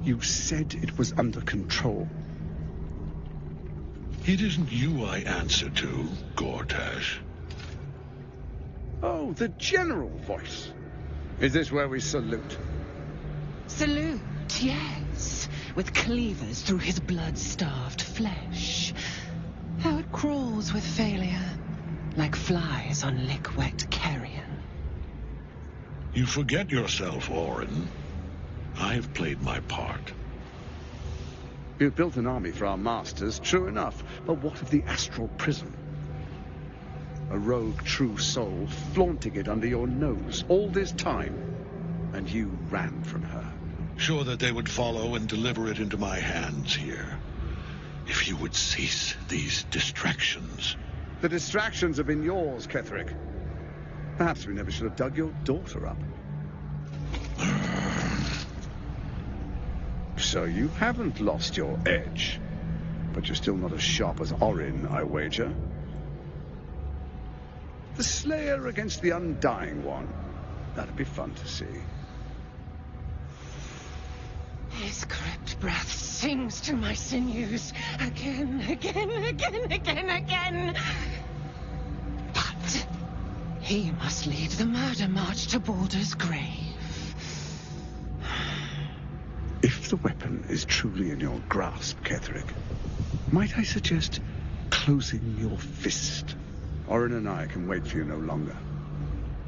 You said it was under control. It isn't you I answer to, Gortash. Oh, the general voice. Is this where we salute? Salute, yes. With cleavers through his blood-starved flesh. How it crawls with failure, like flies on lick-wet carrion. You forget yourself, Orin. I've played my part. You've built an army for our masters, true enough. But what of the astral prison? A rogue true soul flaunting it under your nose all this time, and you ran from her. Sure that they would follow and deliver it into my hands here. If you would cease these distractions. The distractions have been yours, Ketherick. Perhaps we never should have dug your daughter up. So you haven't lost your edge. But you're still not as sharp as Orin, I wager. The Slayer against the Undying One. That'd be fun to see. His crypt breath sings to my sinews. Again, again, again, again, again. But he must lead the murder march to Baldur's grave. If the weapon is truly in your grasp, Ketherick, might I suggest closing your fist? Orin and I can wait for you no longer.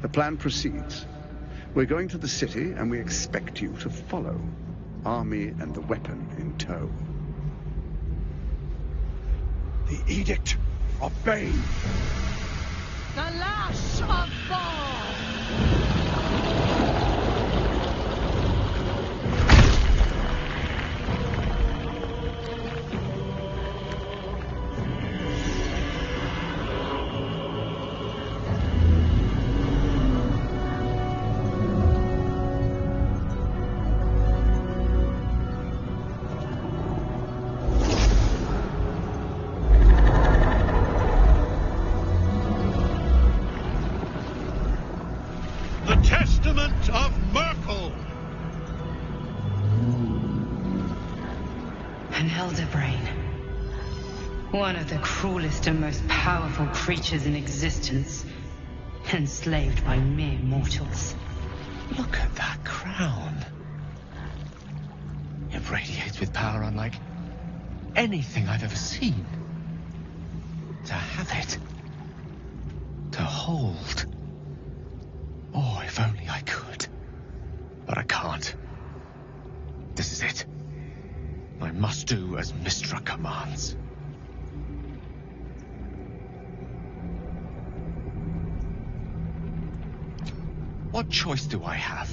The plan proceeds. We're going to the city, and we expect you to follow. Army and the weapon in tow. The Edict of Bane. The Lash of Ball. One of the cruelest and most powerful creatures in existence, enslaved by mere mortals. Look at that crown. It radiates with power unlike anything I've ever seen. To have it. To hold. Oh, if only I could. But I can't. This is it. I must do as Mystra commands. What choice do I have?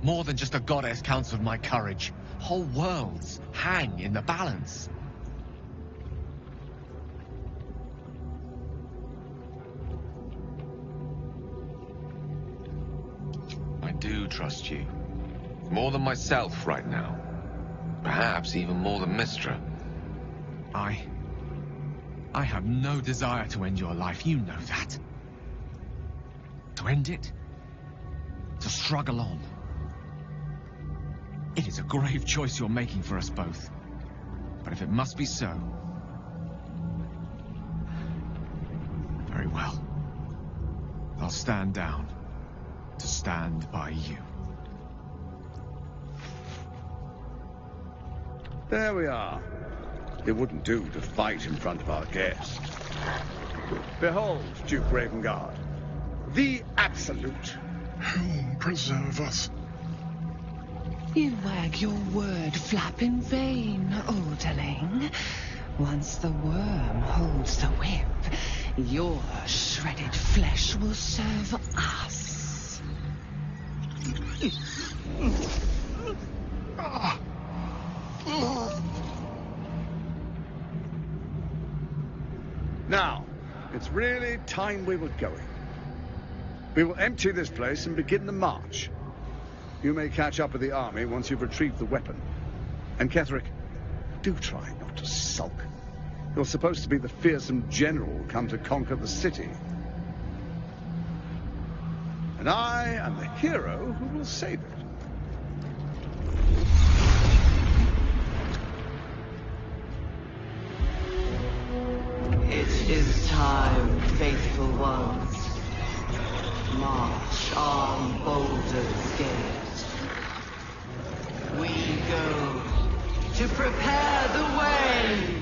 More than just a goddess counts with my courage. Whole worlds hang in the balance. I do trust you. More than myself right now. Perhaps even more than Mystra. I have no desire to end your life, you know that. To end it? To struggle on. It is a grave choice you're making for us both. But if it must be so... very well. I'll stand down to stand by you. There we are. It wouldn't do to fight in front of our guest. Behold, Duke Ravengard. The Absolute. Helm preserve us. You wag your word flap in vain, Alderling. Once the worm holds the whip, your shredded flesh will serve us. Now, it's really time we were going. We will empty this place and begin the march. You may catch up with the army once you've retrieved the weapon. And Ketherick, do try not to sulk. You're supposed to be the fearsome general come to conquer the city. And I am the hero who will save it. It is time, faithful ones. March on Baldur's Gate. We go to prepare the way.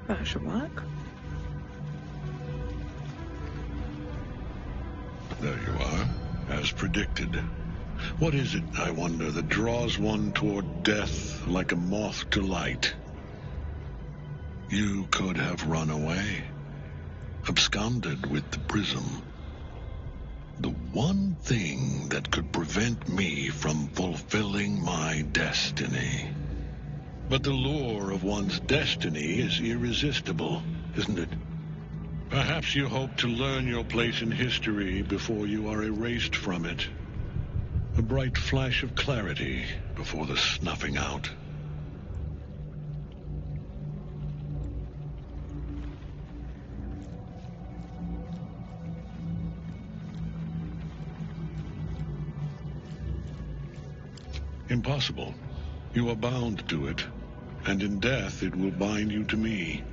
That should work. There you are, as predicted. What is it, I wonder, that draws one toward death like a moth to light? You could have run away, absconded with the prism. The one thing that could prevent me from fulfilling my destiny. But the lure of one's destiny is irresistible, isn't it? Perhaps you hope to learn your place in history before you are erased from it. A bright flash of clarity before the snuffing out. Impossible. You are bound to it, and in death it will bind you to me.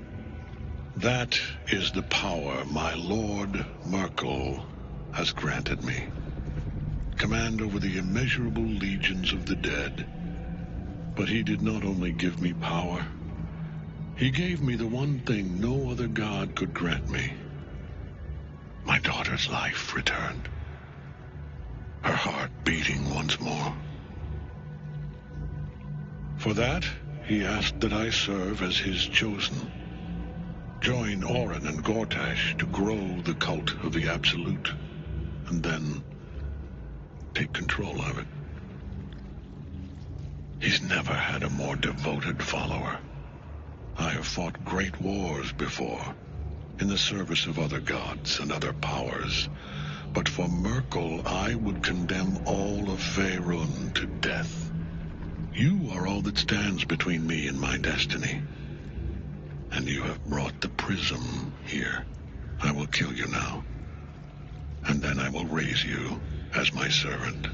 That is the power my Lord Merkel has granted me. Command over the immeasurable legions of the dead. But he did not only give me power, he gave me the one thing no other god could grant me. My daughter's life returned. Her heart beating once more. For that, he asked that I serve as his chosen. Join Orin and Gortash to grow the cult of the Absolute, and then take control of it. He's never had a more devoted follower. I have fought great wars before, in the service of other gods and other powers, but for Merkel I would condemn all of Faerun to death. You are all that stands between me and my destiny. And you have brought the prism here. I will kill you now. And then I will raise you as my servant.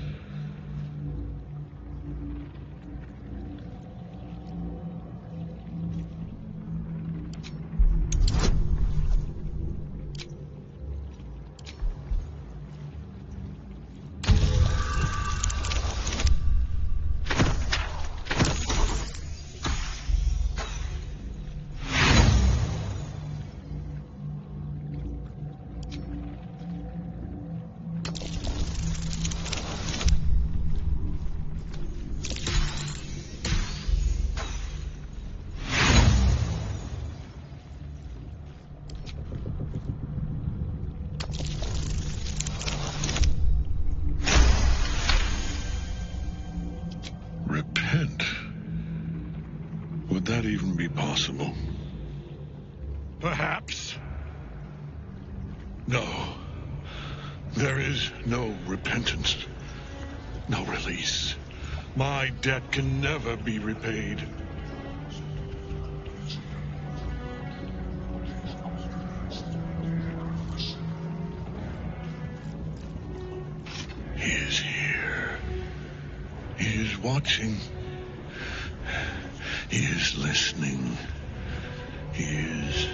Repent? Would that even be possible? Perhaps. No. There is no repentance. No release. My debt can never be repaid. He is here. He is watching. He is listening. He is...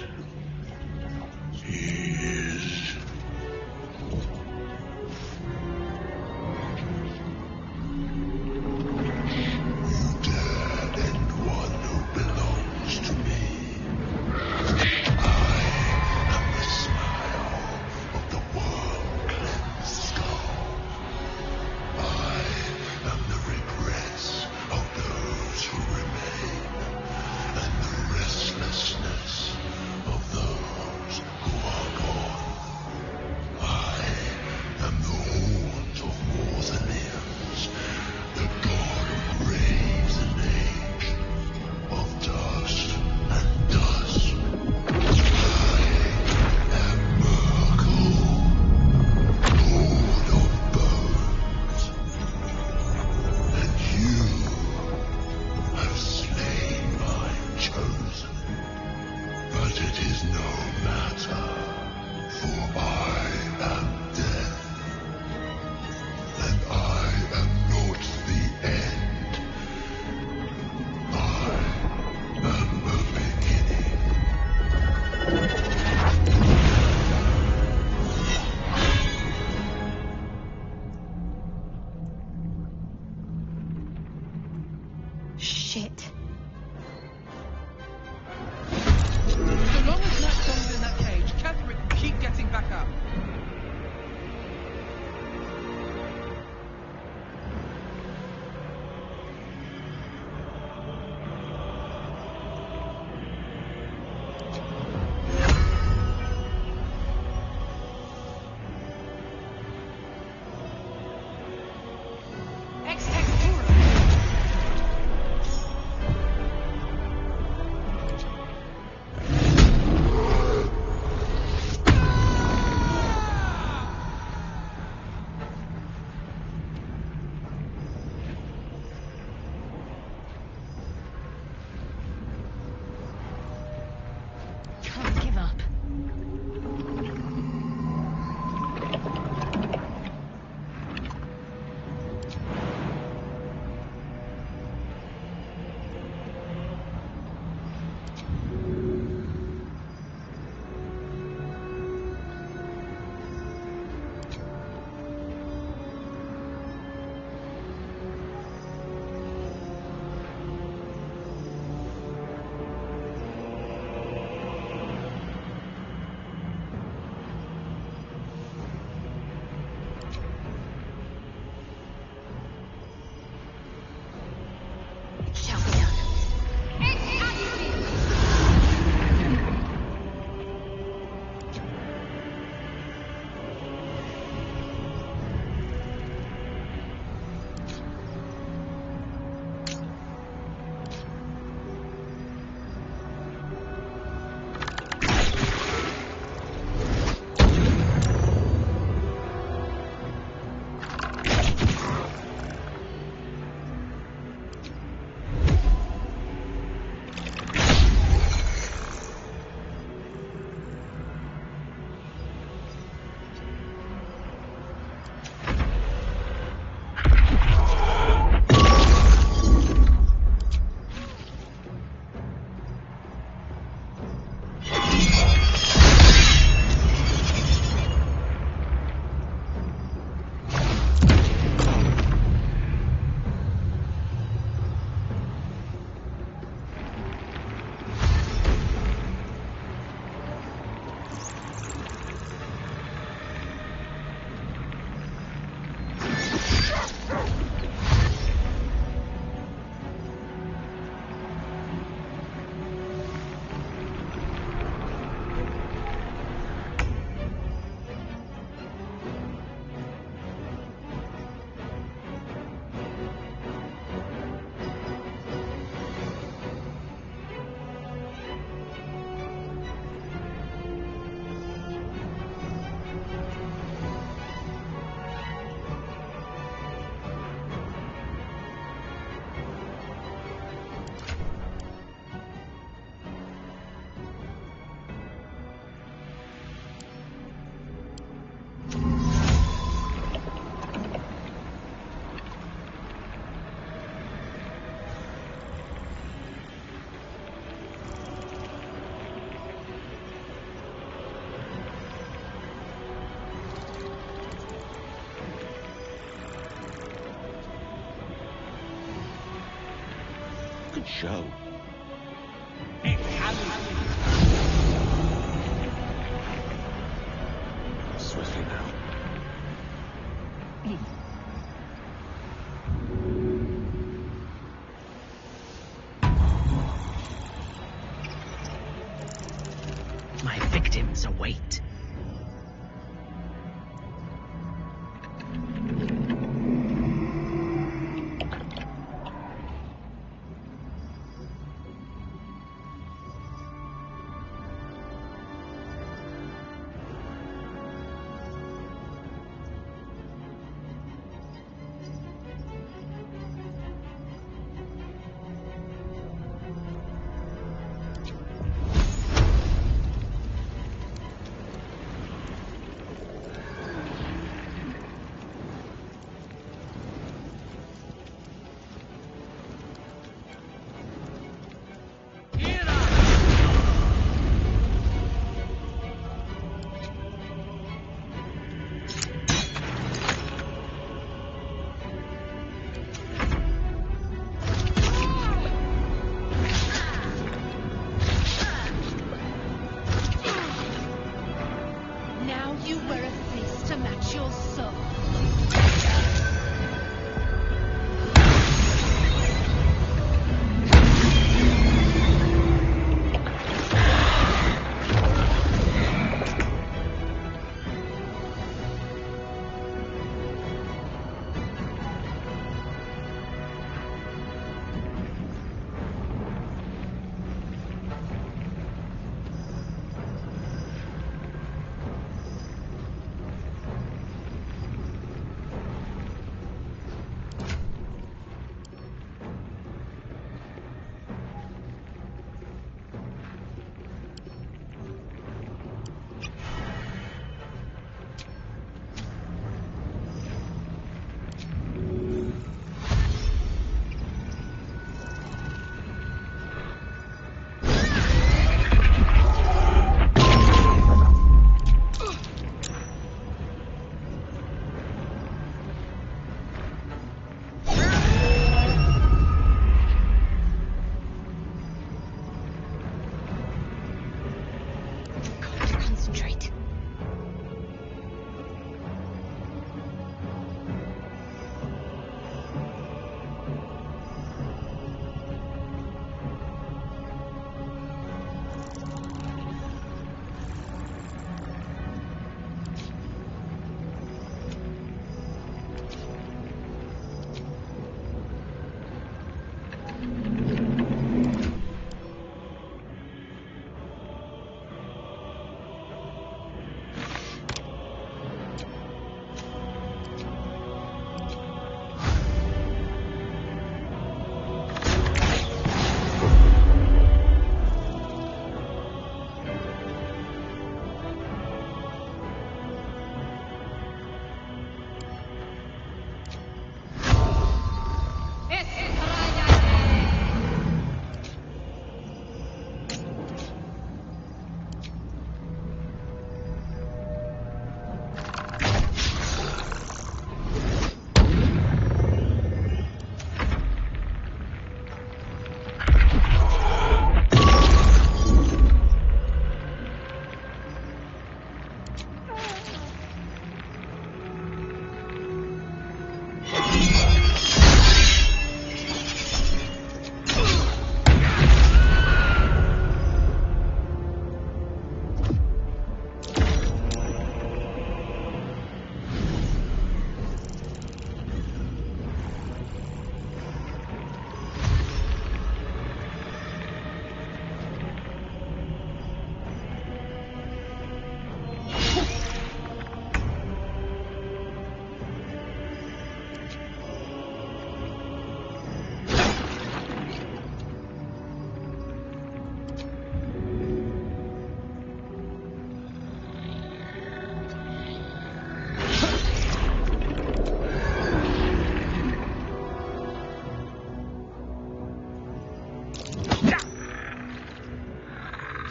Shit. So long as Matt's longer in that cage, Catherine can keep getting back up. Can't give up. Shall be done. Good show. Swiftly now. My victims await.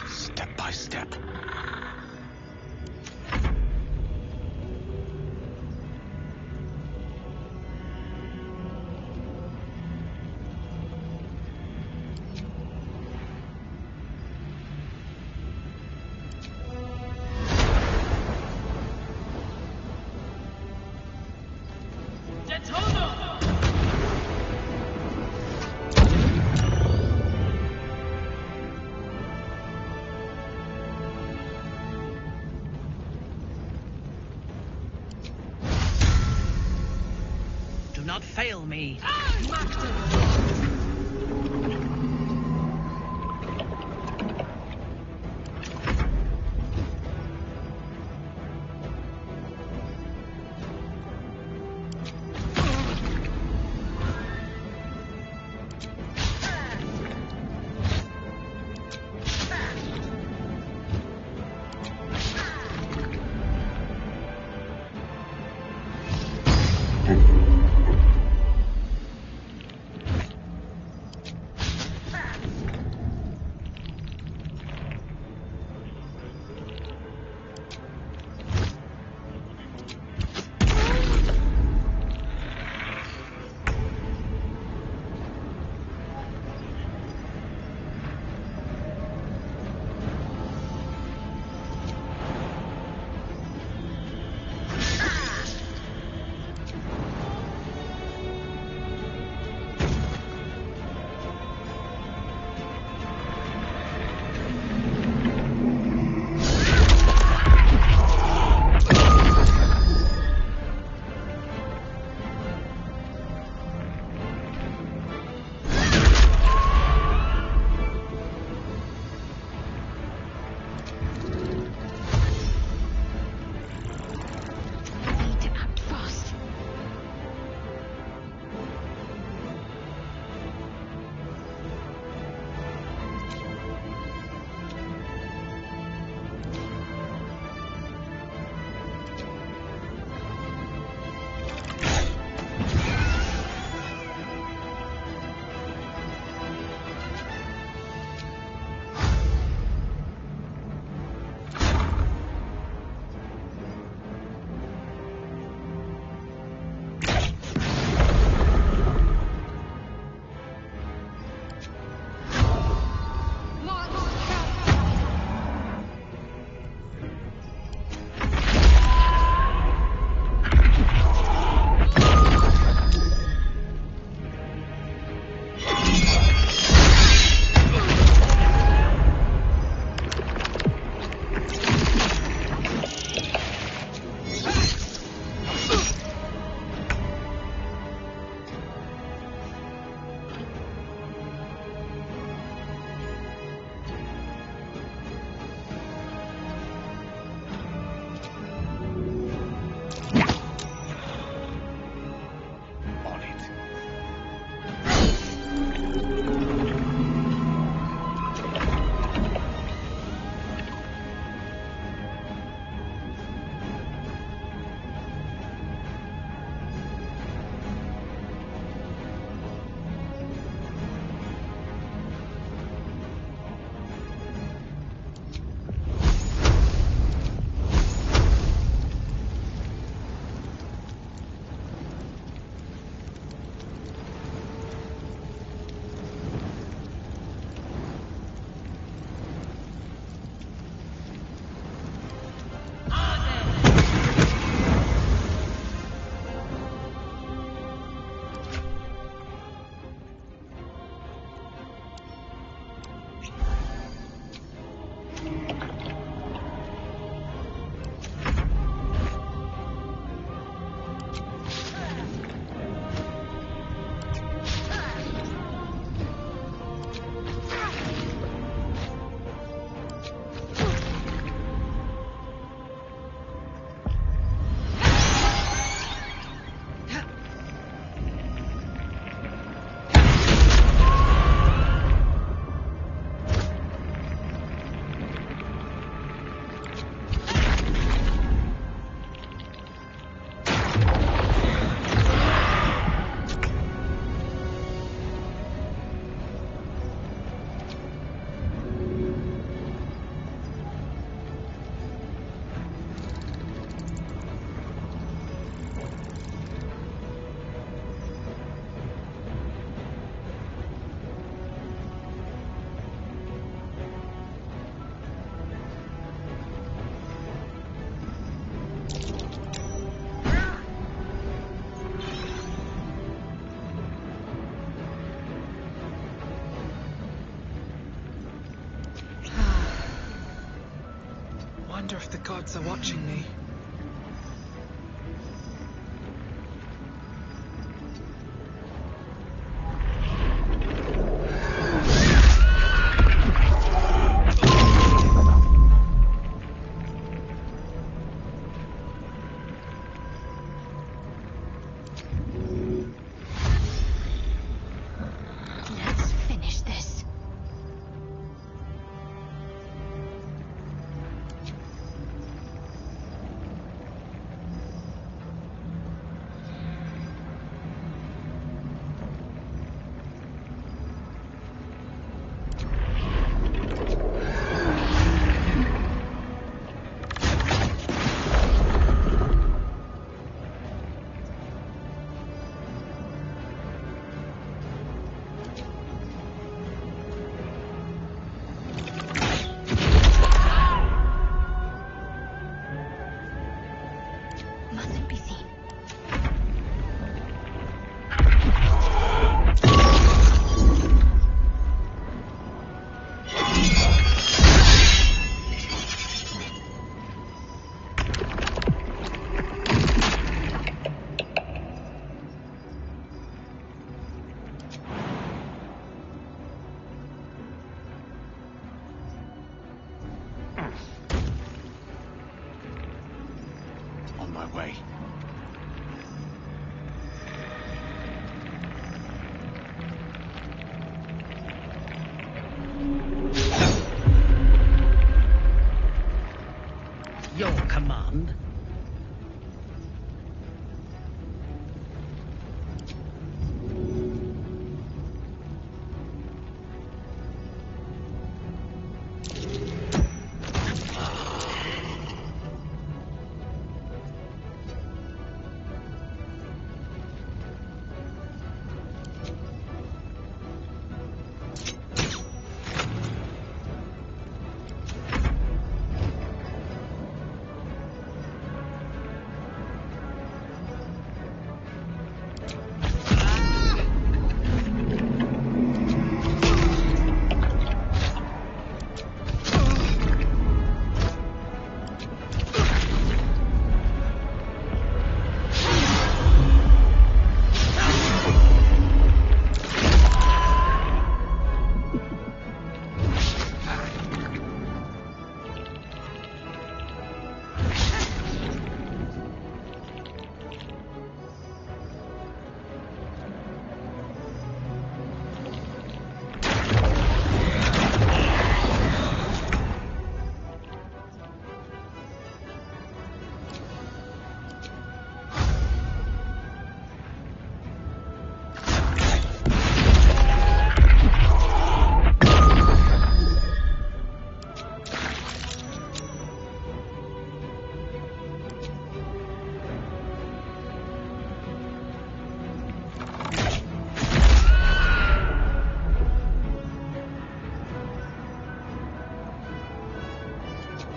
Step by step. Do not fail me. wonder if the gods are watching me. Let's finish this. Mustn't be seen. On my way. Your command?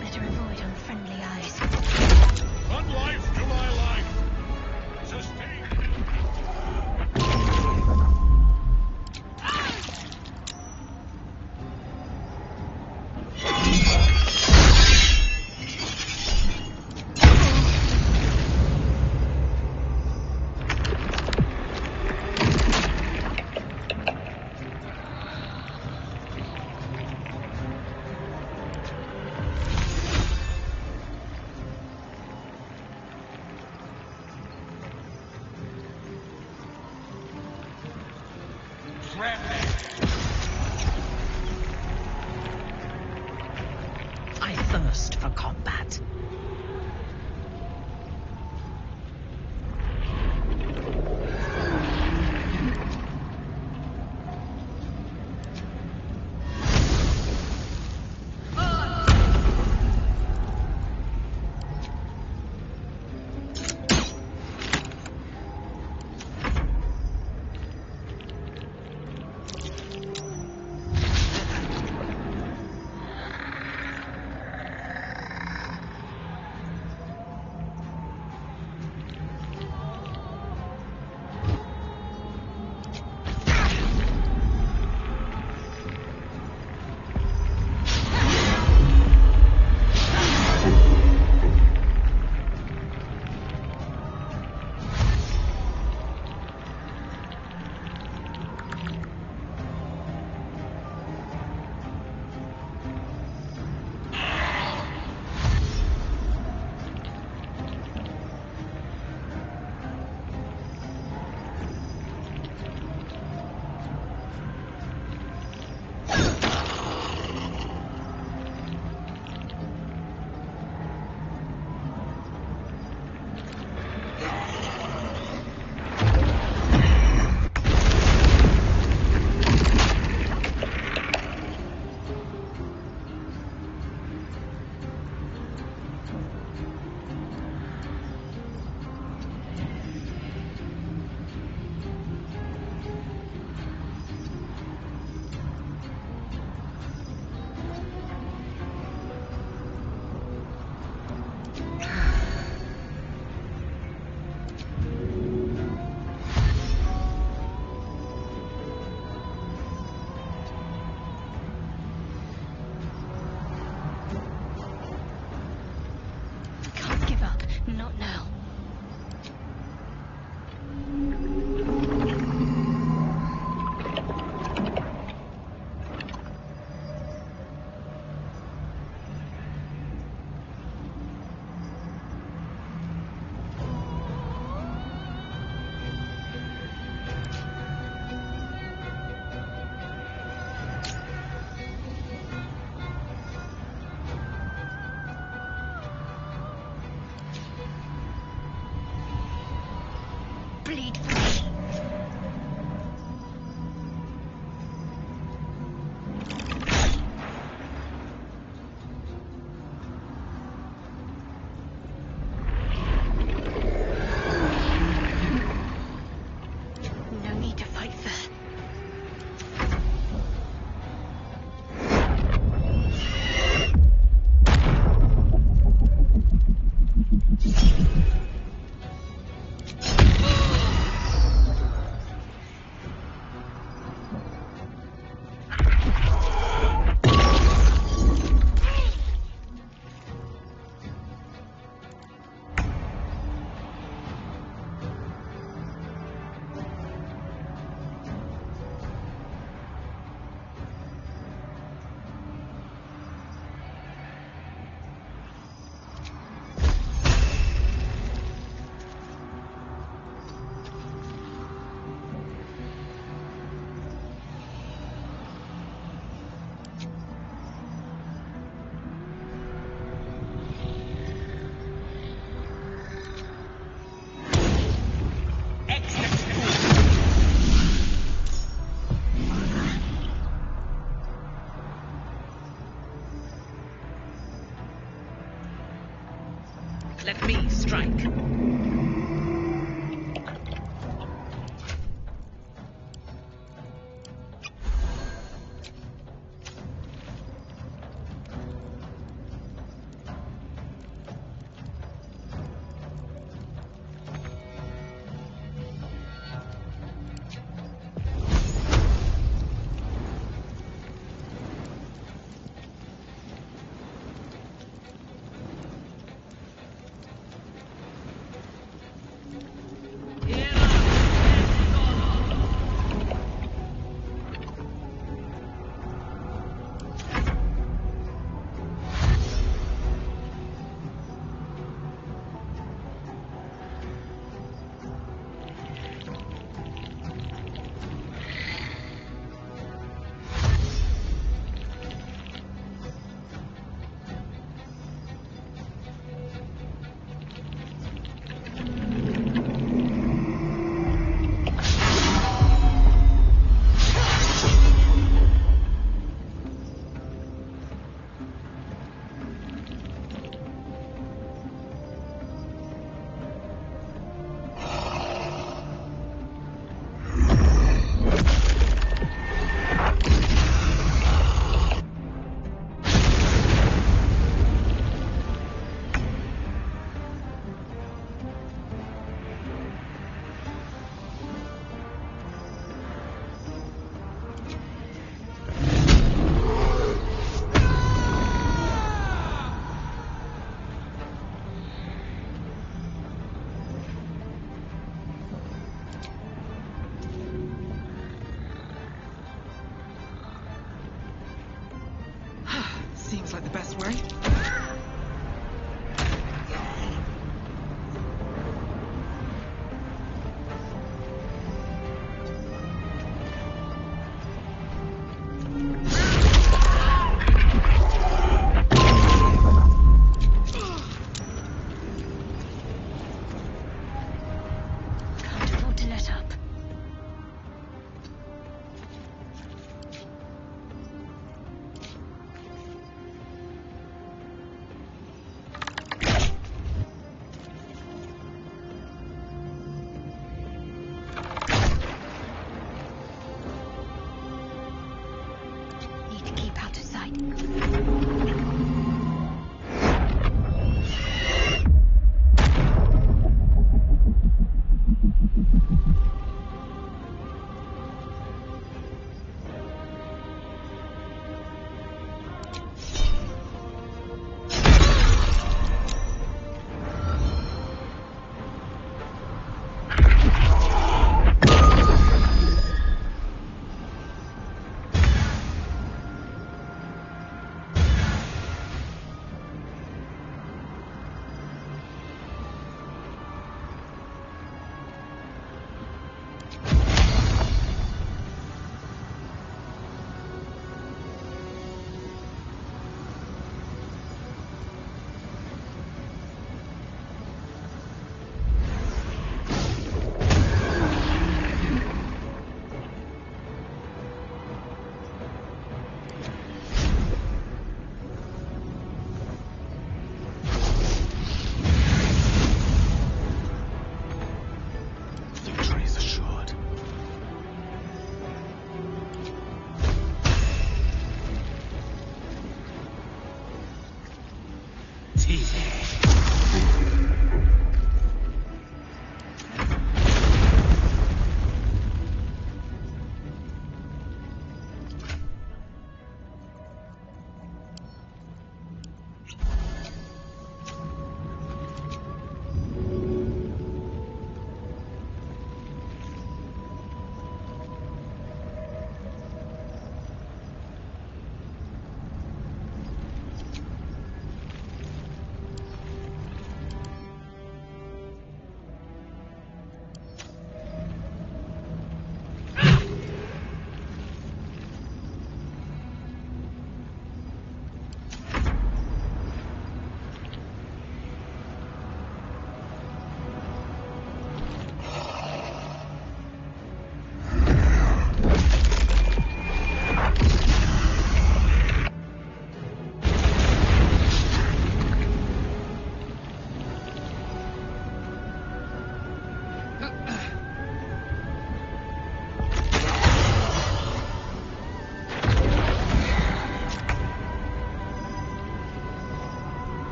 Better avoid unfriendly eyes. One life to my life. Sustain. I thirst for combat. Let me strike. Seems like the best way. Can't afford to let up. Need to keep out of sight.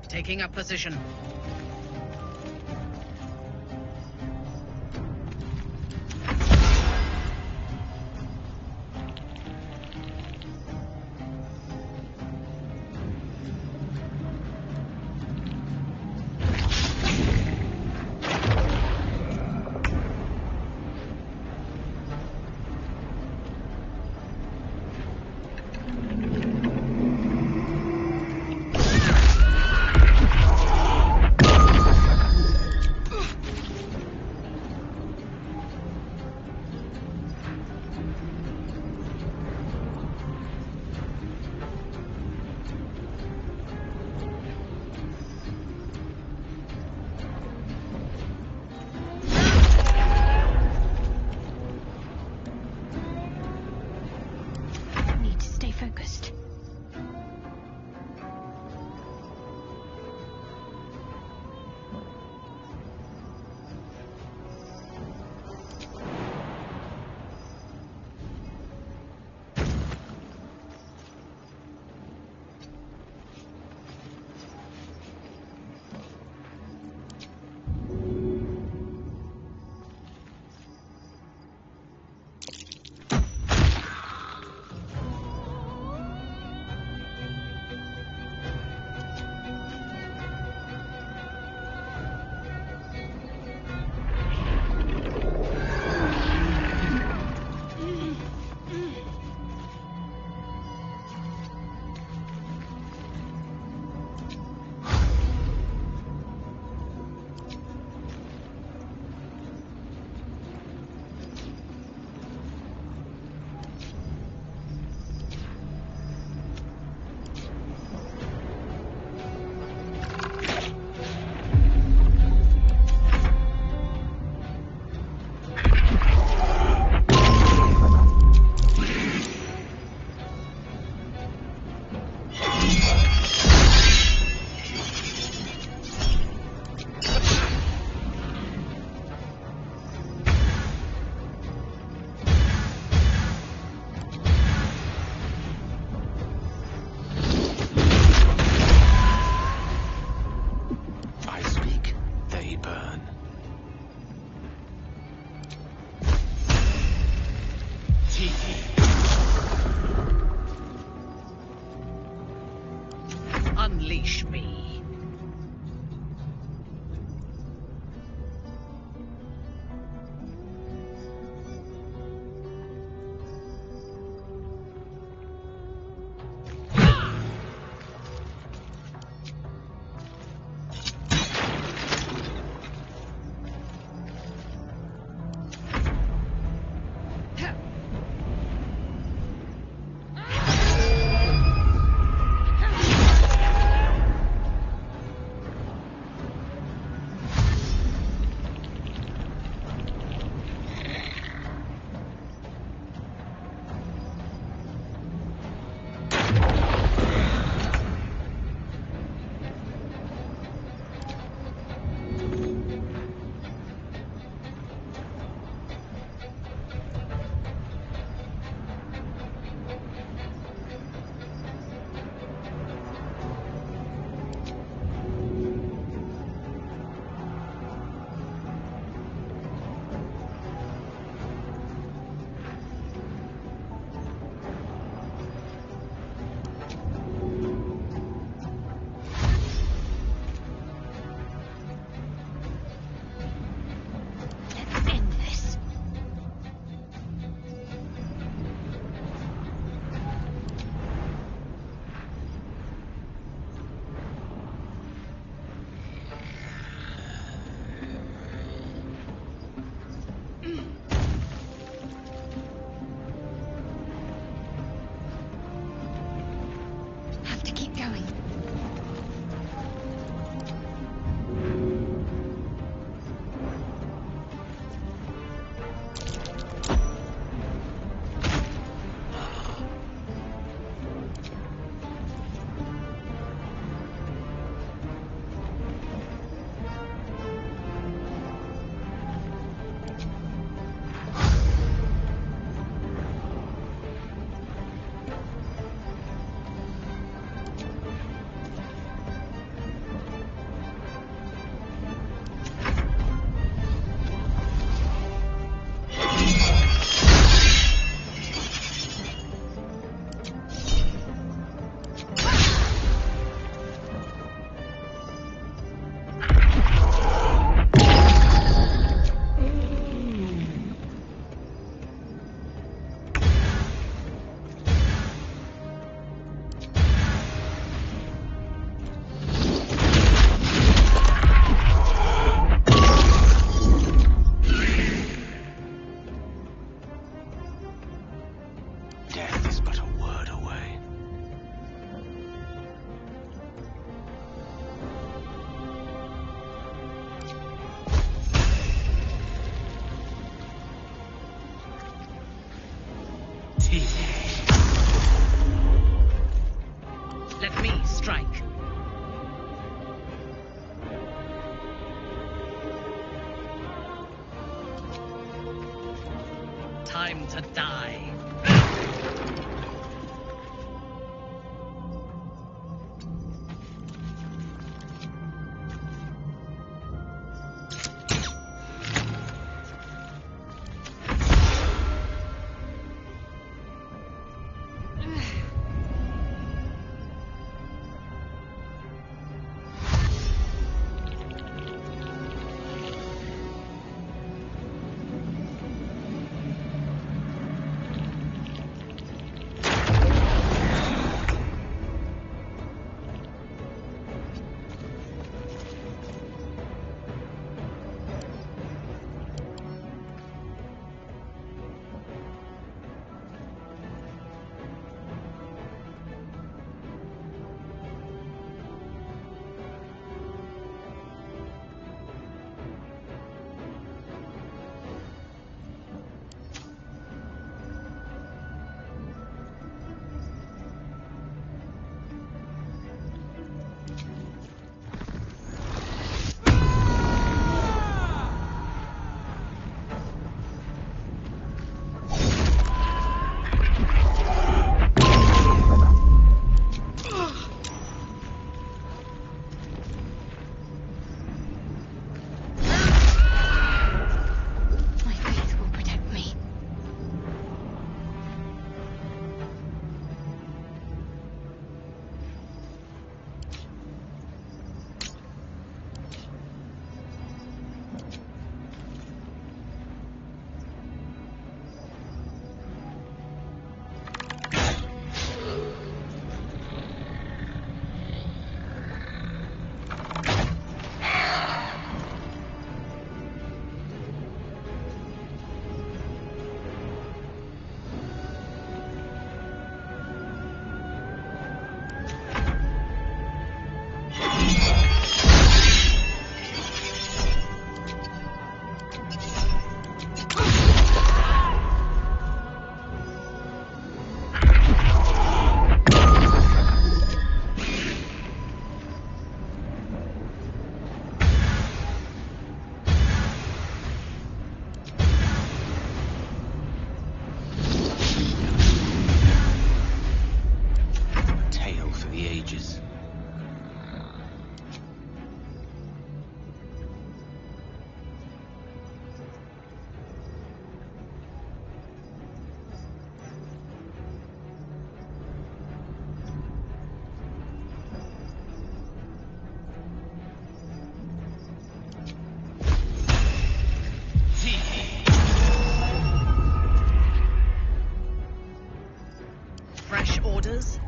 Taking up position. Focused. Unleash me. easy. Let me strike. Time to die. Orders?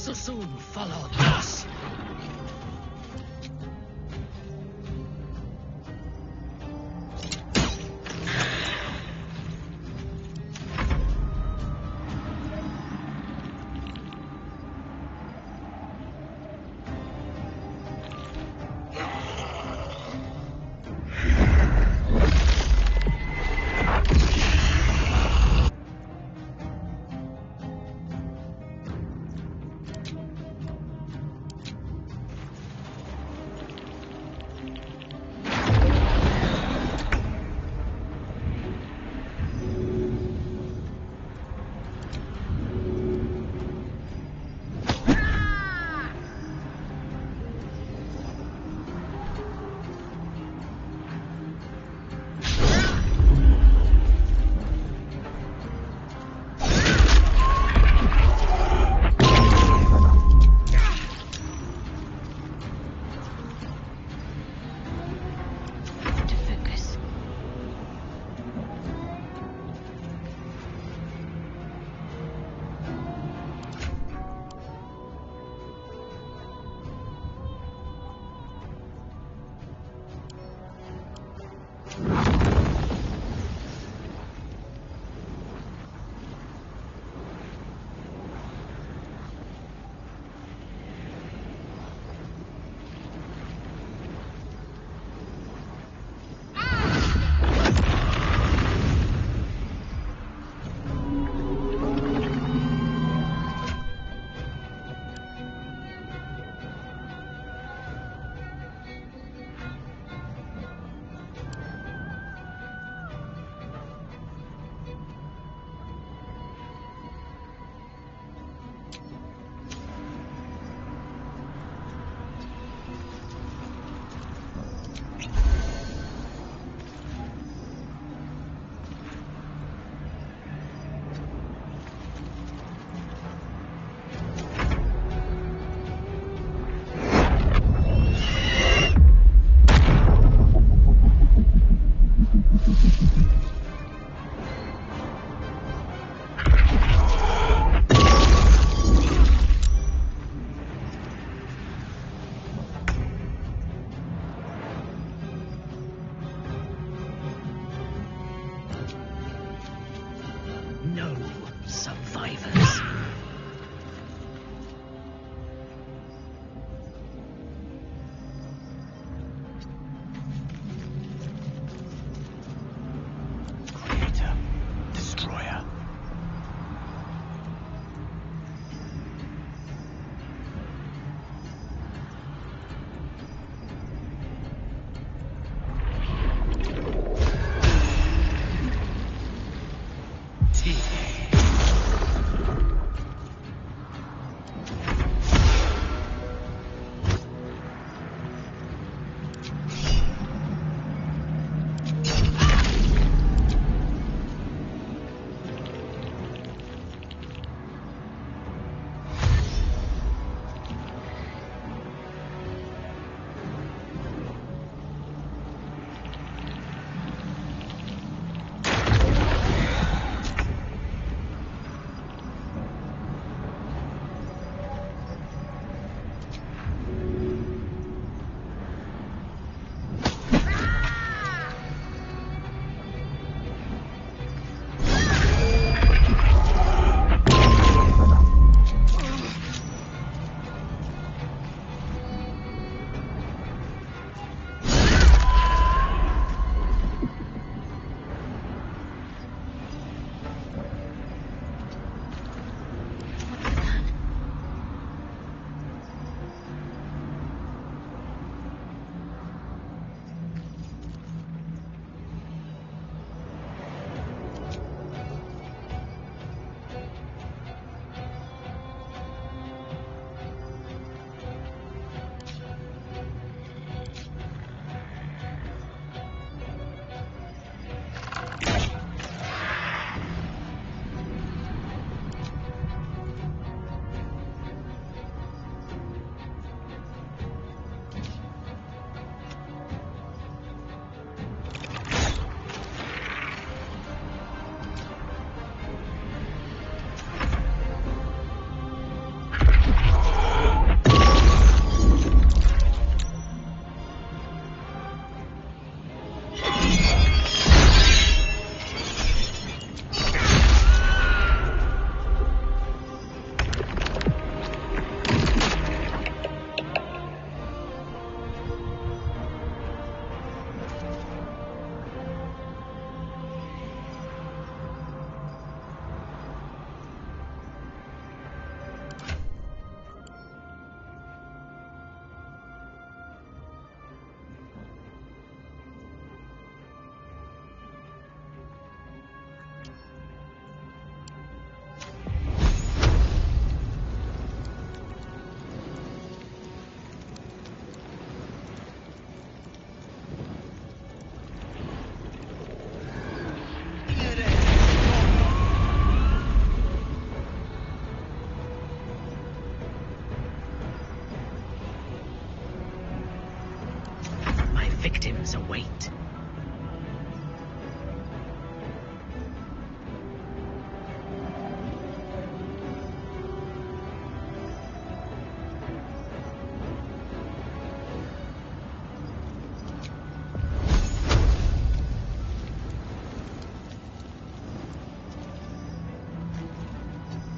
So soon follow us. No survivors. Creator, destroyer. Teeth.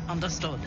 Understood.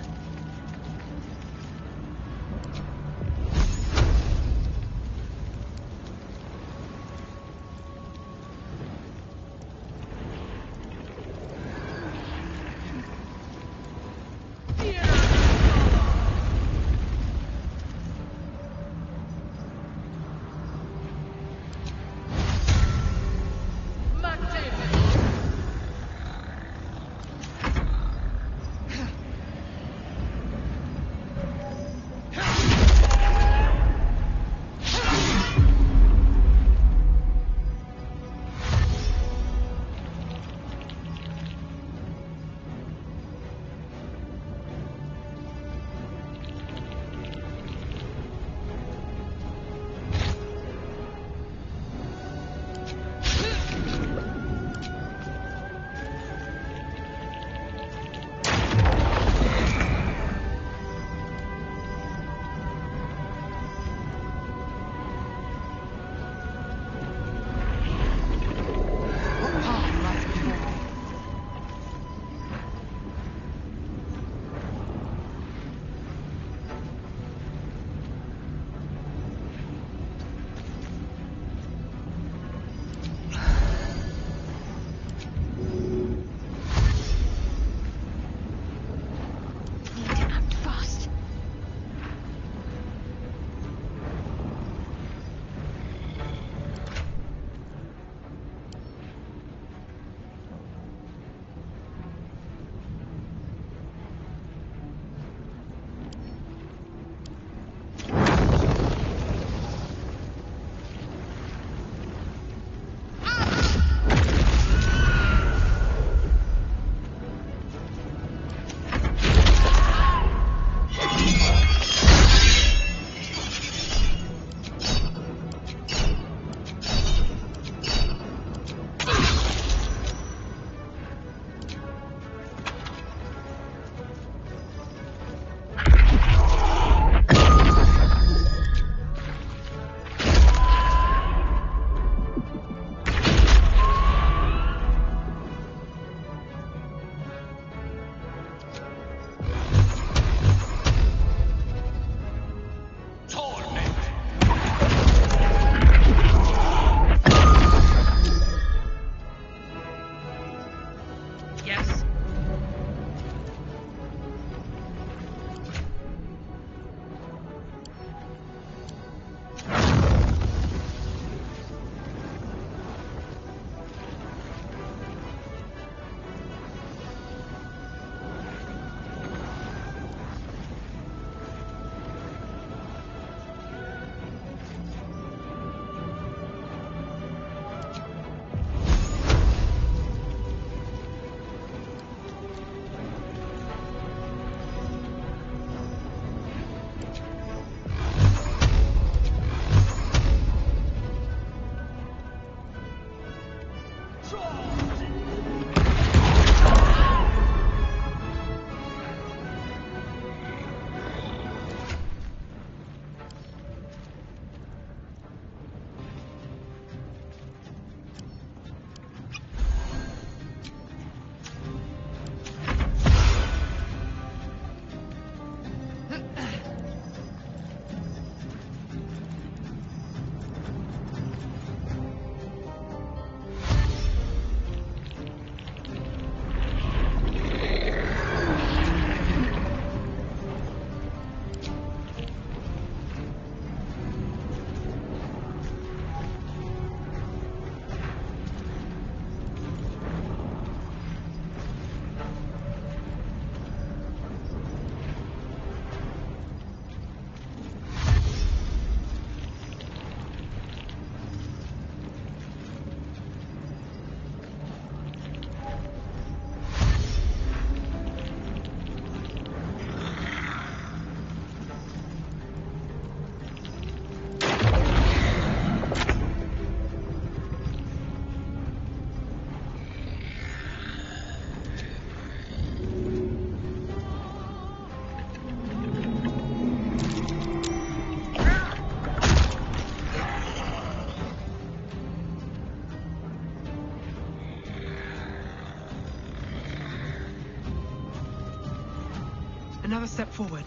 Another step forward.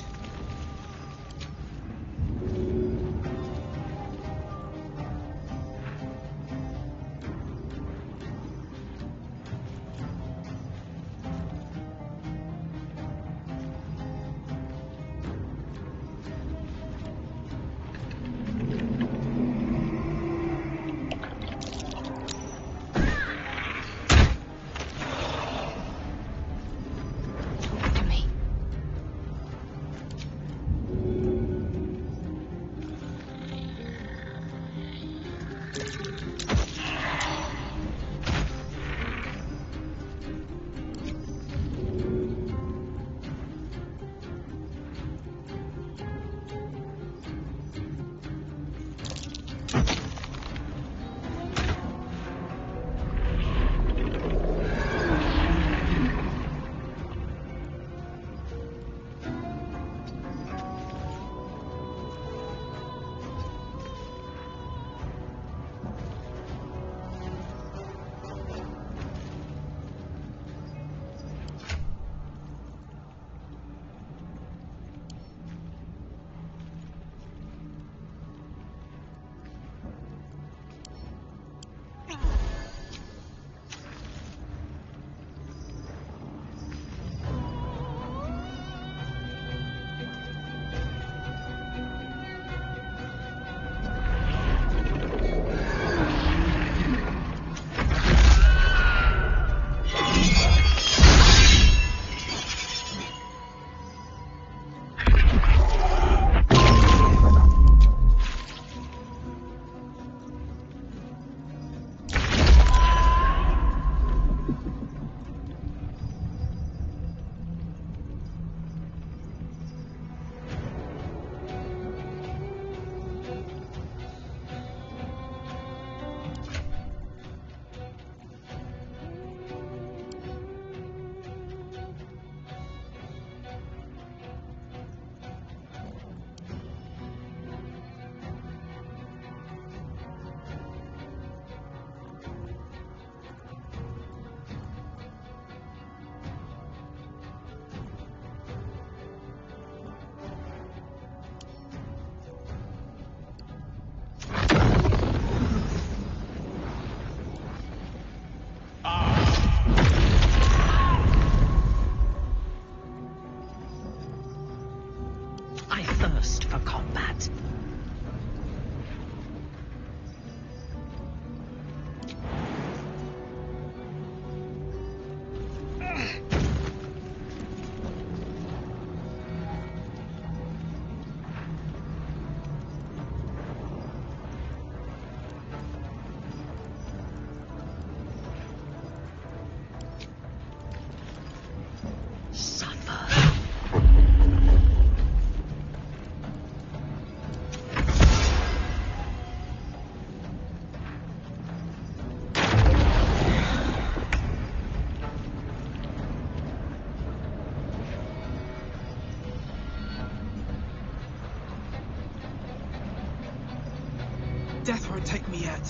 Death won't take me yet.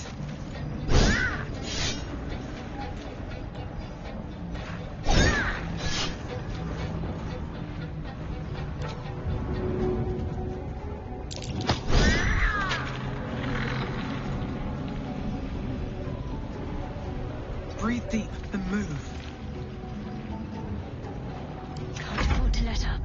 Breathe deep and move. Can't afford to let up.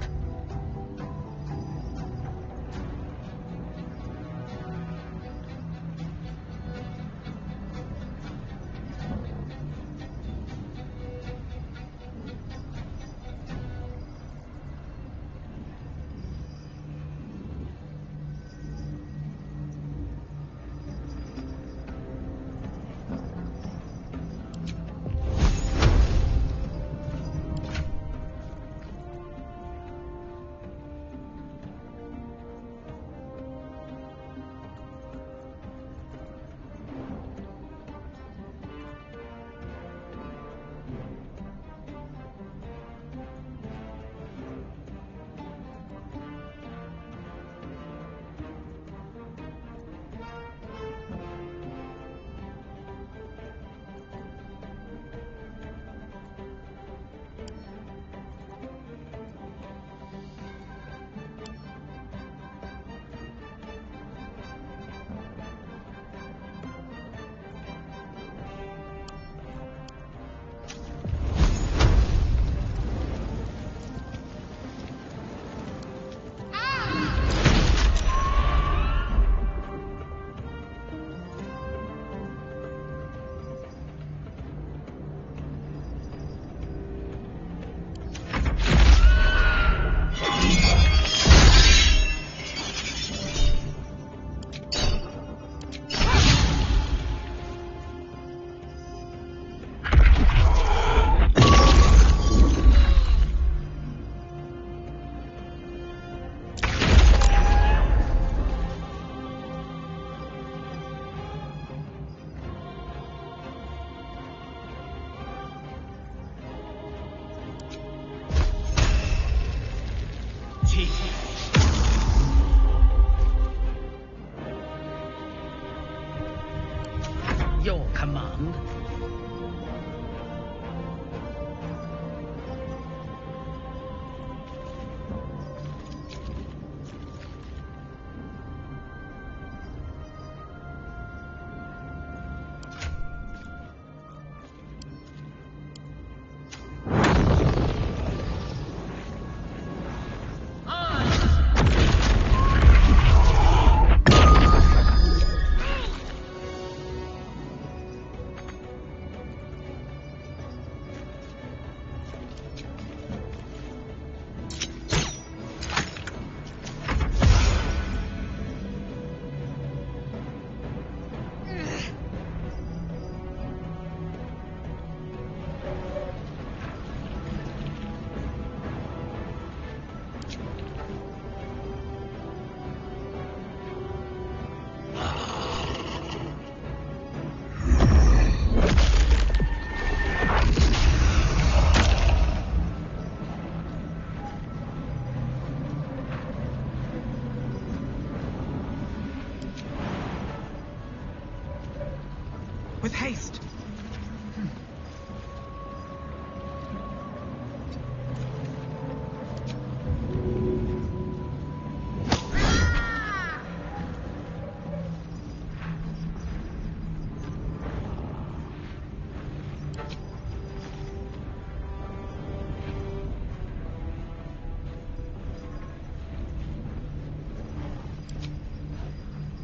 Haste!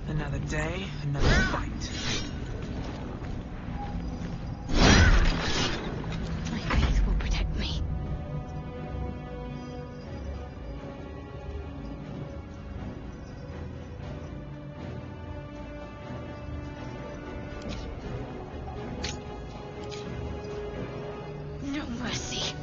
Another day, another fight. My faith will protect me. No mercy.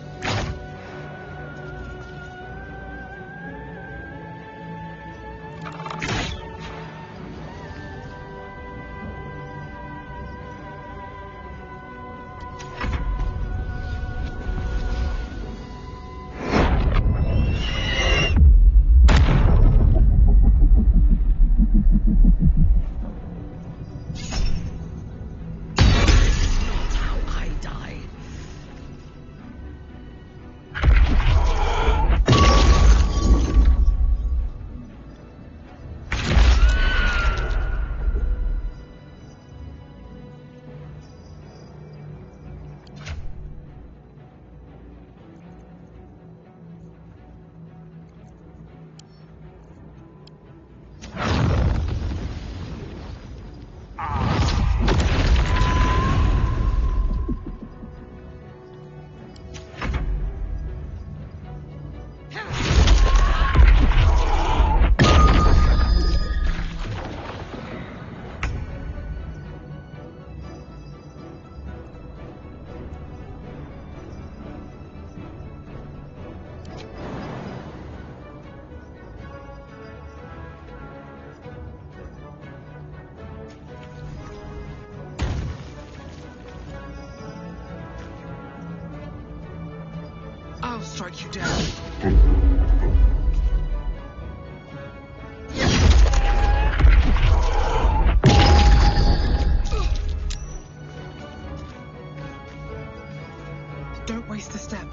I'll strike you down. Don't waste a step.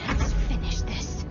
Let's finish this.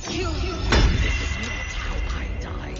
kill you. This is not how I die.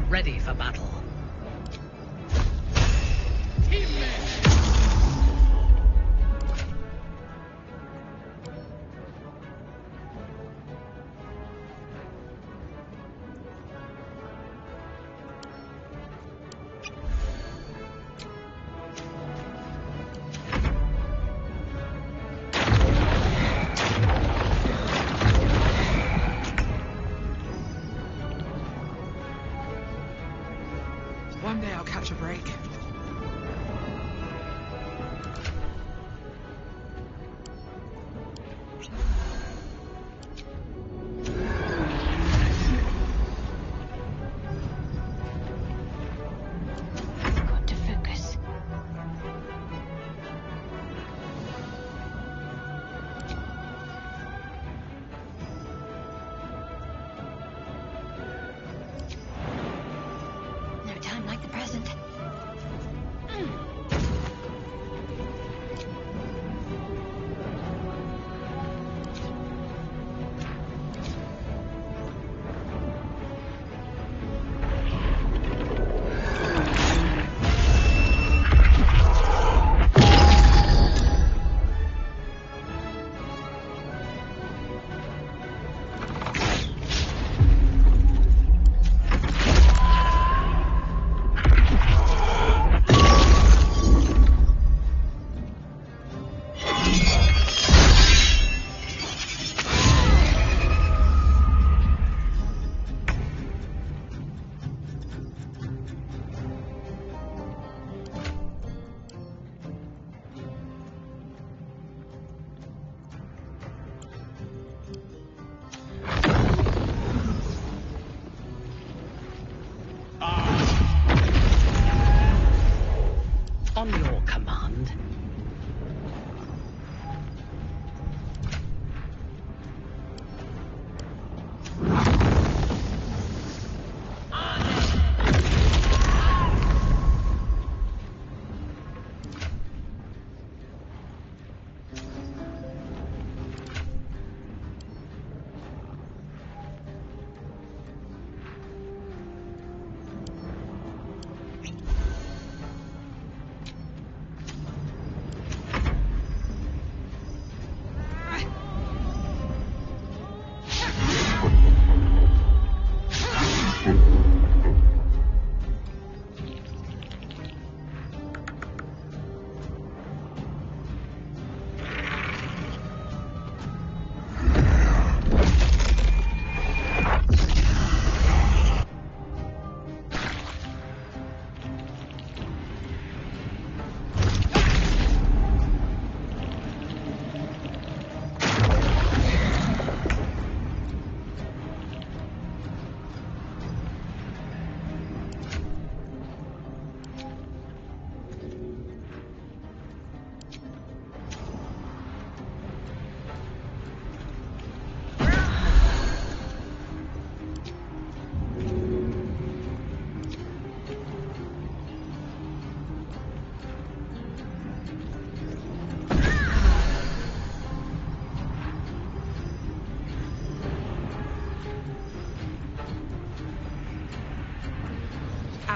Ready for battle. One day I'll catch a break. Got to focus. No time like the present.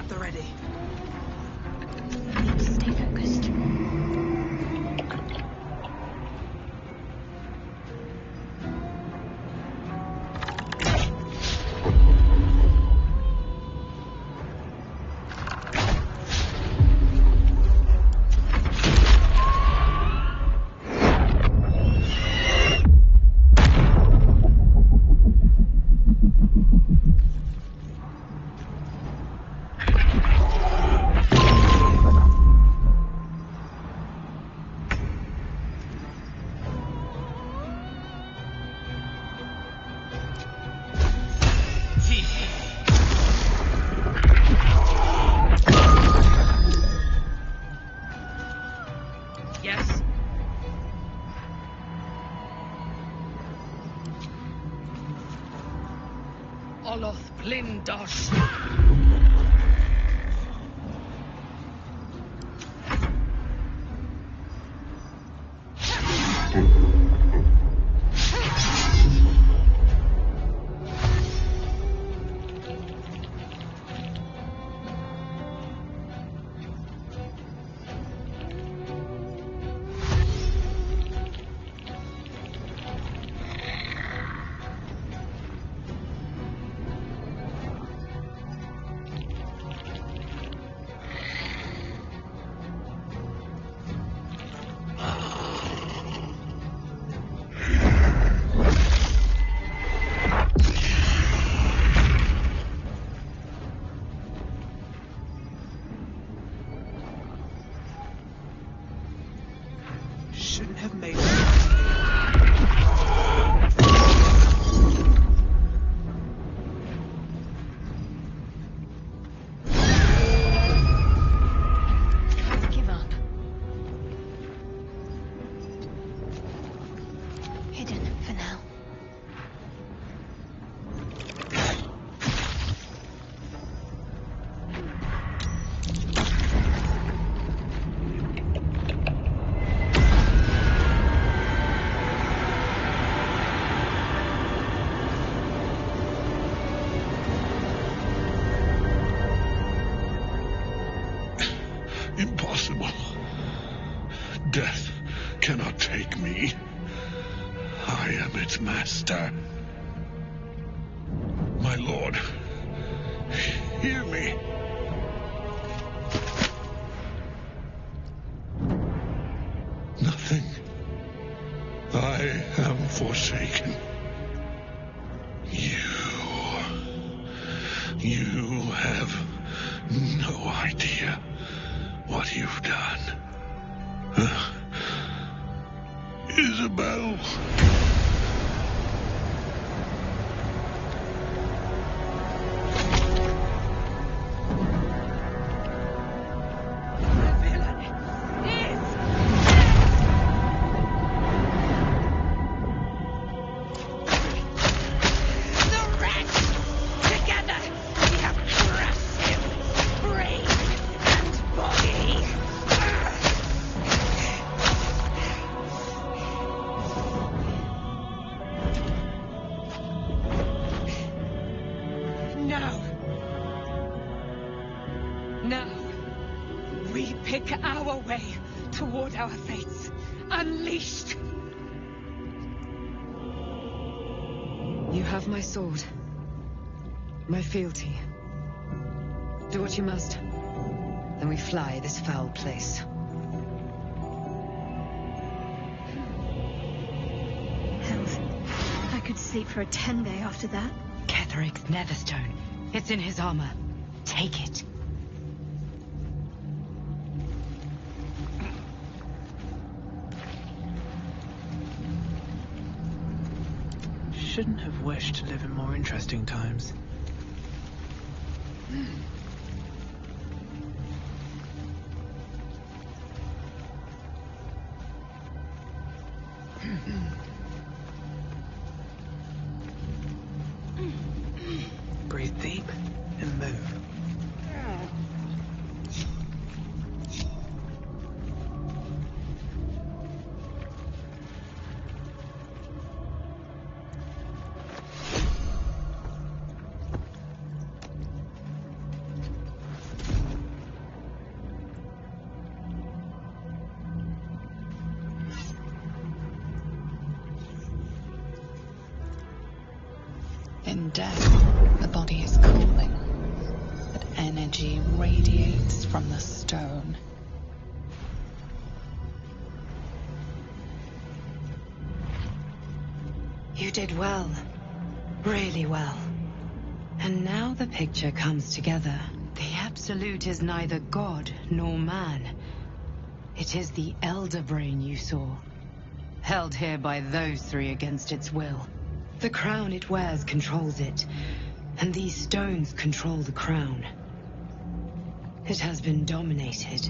At the ready. Stay focused. Yes? Oloth Blindosh. Shouldn't have made Give up. Hidden for now. Impossible. Death cannot take me. I am its master. My lord, hear me. Nothing. I am forsaken. You have no idea what you've done. Isabel. Now, we pick our way toward our fates, unleashed. You have my sword. My fealty. Do what you must. Then we fly this foul place. Hells. I could sleep for a 10-day after that. Ketheric's Netherstone. It's in his armor. Take it. Shouldn't have wished to live in more interesting times. Breathe deep and move. In death, the body is cooling, but energy radiates from the stone. You did well. Really well. And now the picture comes together. The Absolute is neither god nor man. It is the Elder Brain you saw, held here by those three against its will. The crown it wears controls it, and these stones control the crown. It has been dominated.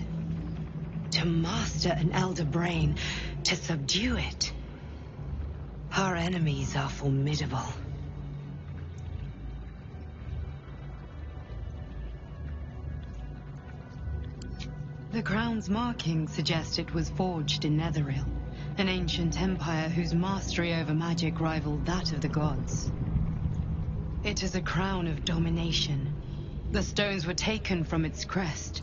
To master an Elder Brain, to subdue it. Our enemies are formidable. The crown's markings suggest it was forged in Netheril, an ancient empire whose mastery over magic rivaled that of the gods. It is a crown of domination. The stones were taken from its crest.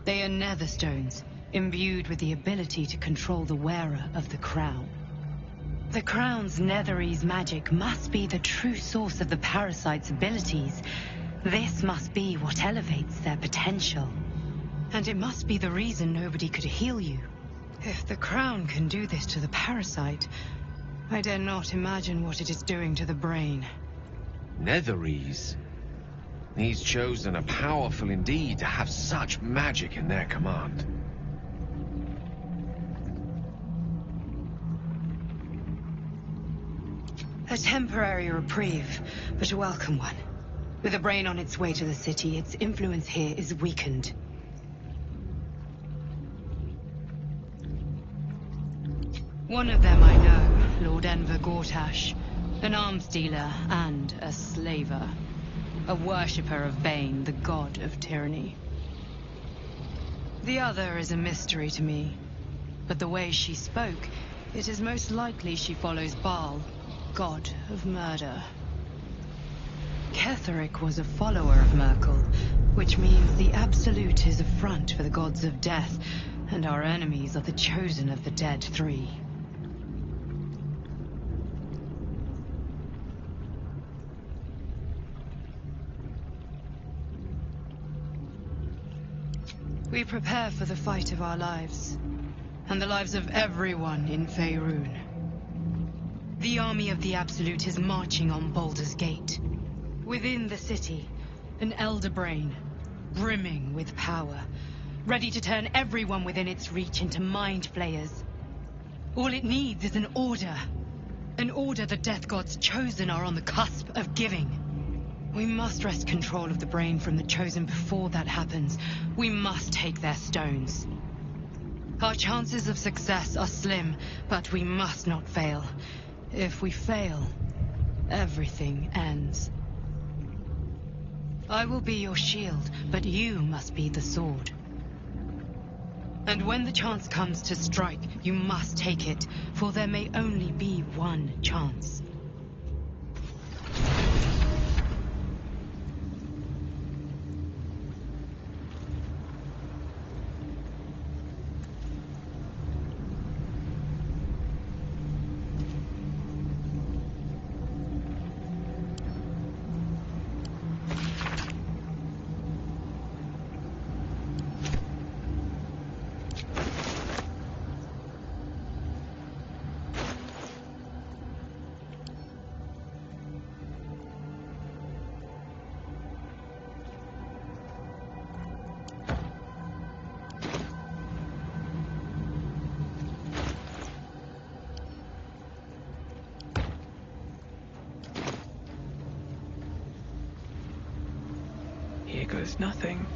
They are nether stones, imbued with the ability to control the wearer of the crown. The crown's Netherese magic must be the true source of the parasite's abilities. This must be what elevates their potential. And it must be the reason nobody could heal you. If the crown can do this to the parasite, I dare not imagine what it is doing to the brain. Netherese? These chosen are powerful indeed to have such magic in their command. A temporary reprieve, but a welcome one. With a brain on its way to the city, its influence here is weakened. One of them I know, Lord Enver Gortash, an arms dealer and a slaver. A worshipper of Bane, the god of tyranny. The other is a mystery to me, but the way she spoke, it is most likely she follows Baal, god of murder. Ketheric was a follower of Merkel, which means the Absolute is a front for the gods of death, and our enemies are the chosen of the dead three. We prepare for the fight of our lives, and the lives of everyone in Faerun. The army of the Absolute is marching on Baldur's Gate. Within the city, an Elder Brain, brimming with power, ready to turn everyone within its reach into mind flayers. All it needs is an order the Death God's chosen are on the cusp of giving. We must wrest control of the brain from the chosen before that happens. We must take their stones. Our chances of success are slim, but we must not fail. If we fail, everything ends. I will be your shield, but you must be the sword. And when the chance comes to strike, you must take it, for there may only be one chance. Here goes nothing.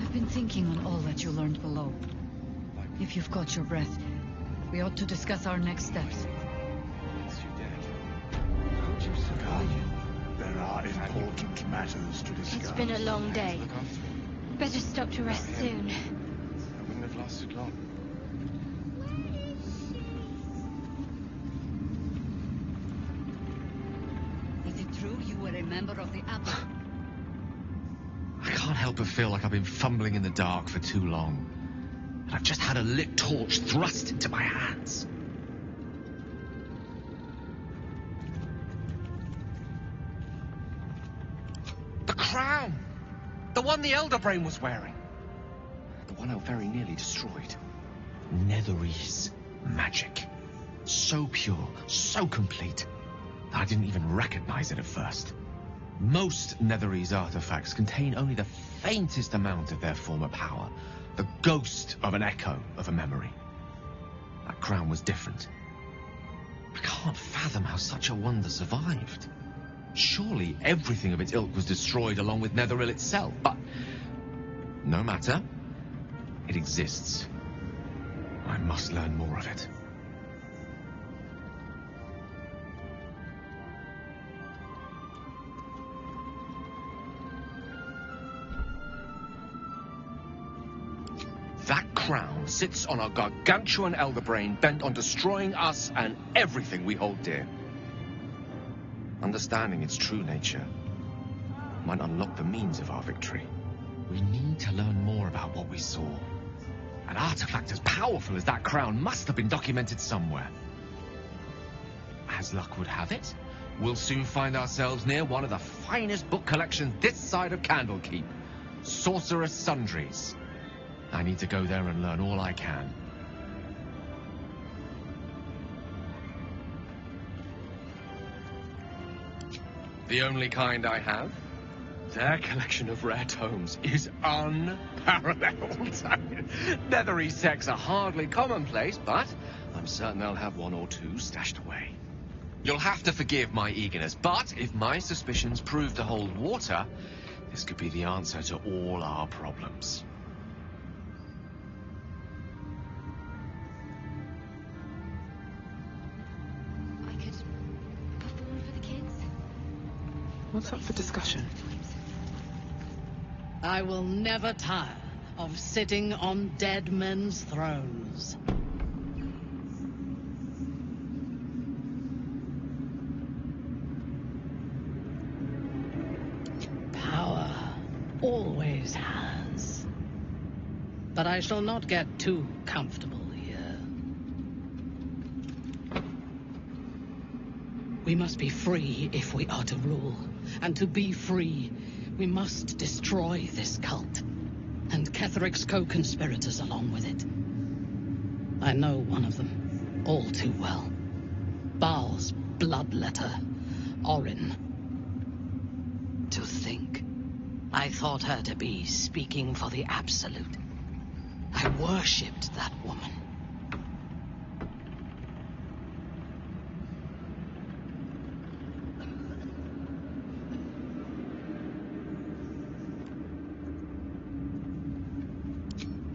I've been thinking on all that you learned below. If you've caught your breath, we ought to discuss our next steps. There are important matters to discuss. It's been a long day. Better stop to rest soon. I wouldn't have lasted long. Is it true you were a member of the Apple? I can't help but feel like I've been fumbling in the dark for too long. And I've just had a lit torch thrust into my hands. crown! The one the Elder Brain was wearing. The one I very nearly destroyed. Netherese magic. So pure, so complete, that I didn't even recognize it at first. Most Netherese artifacts contain only the faintest amount of their former power, the ghost of an echo of a memory. That crown was different. I can't fathom how such a wonder survived. Surely everything of its ilk was destroyed along with Netheril itself, but no matter. It exists. I must learn more of it. That crown sits on a gargantuan elder brain bent on destroying us and everything we hold dear. Understanding its true nature might unlock the means of our victory. We need to learn more about what we saw. An artifact as powerful as that crown must have been documented somewhere. As luck would have it, we'll soon find ourselves near one of the finest book collections this side of Candlekeep, Sorcerer's Sundries. I need to go there and learn all I can. The only kind I have. Their collection of rare tomes is unparalleled. Netherese texts are hardly commonplace, but I'm certain they'll have one or two stashed away. You'll have to forgive my eagerness, but if my suspicions prove to hold water, this could be the answer to all our problems. What's up for discussion? I will never tire of sitting on dead men's thrones. Power always has. But I shall not get too comfortable here. We must be free if we are to rule. And to be free, we must destroy this cult, and Ketheric's co-conspirators along with it. I know one of them all too well. Baal's bloodletter, Orin. To think, I thought her to be speaking for the Absolute. I worshipped that woman.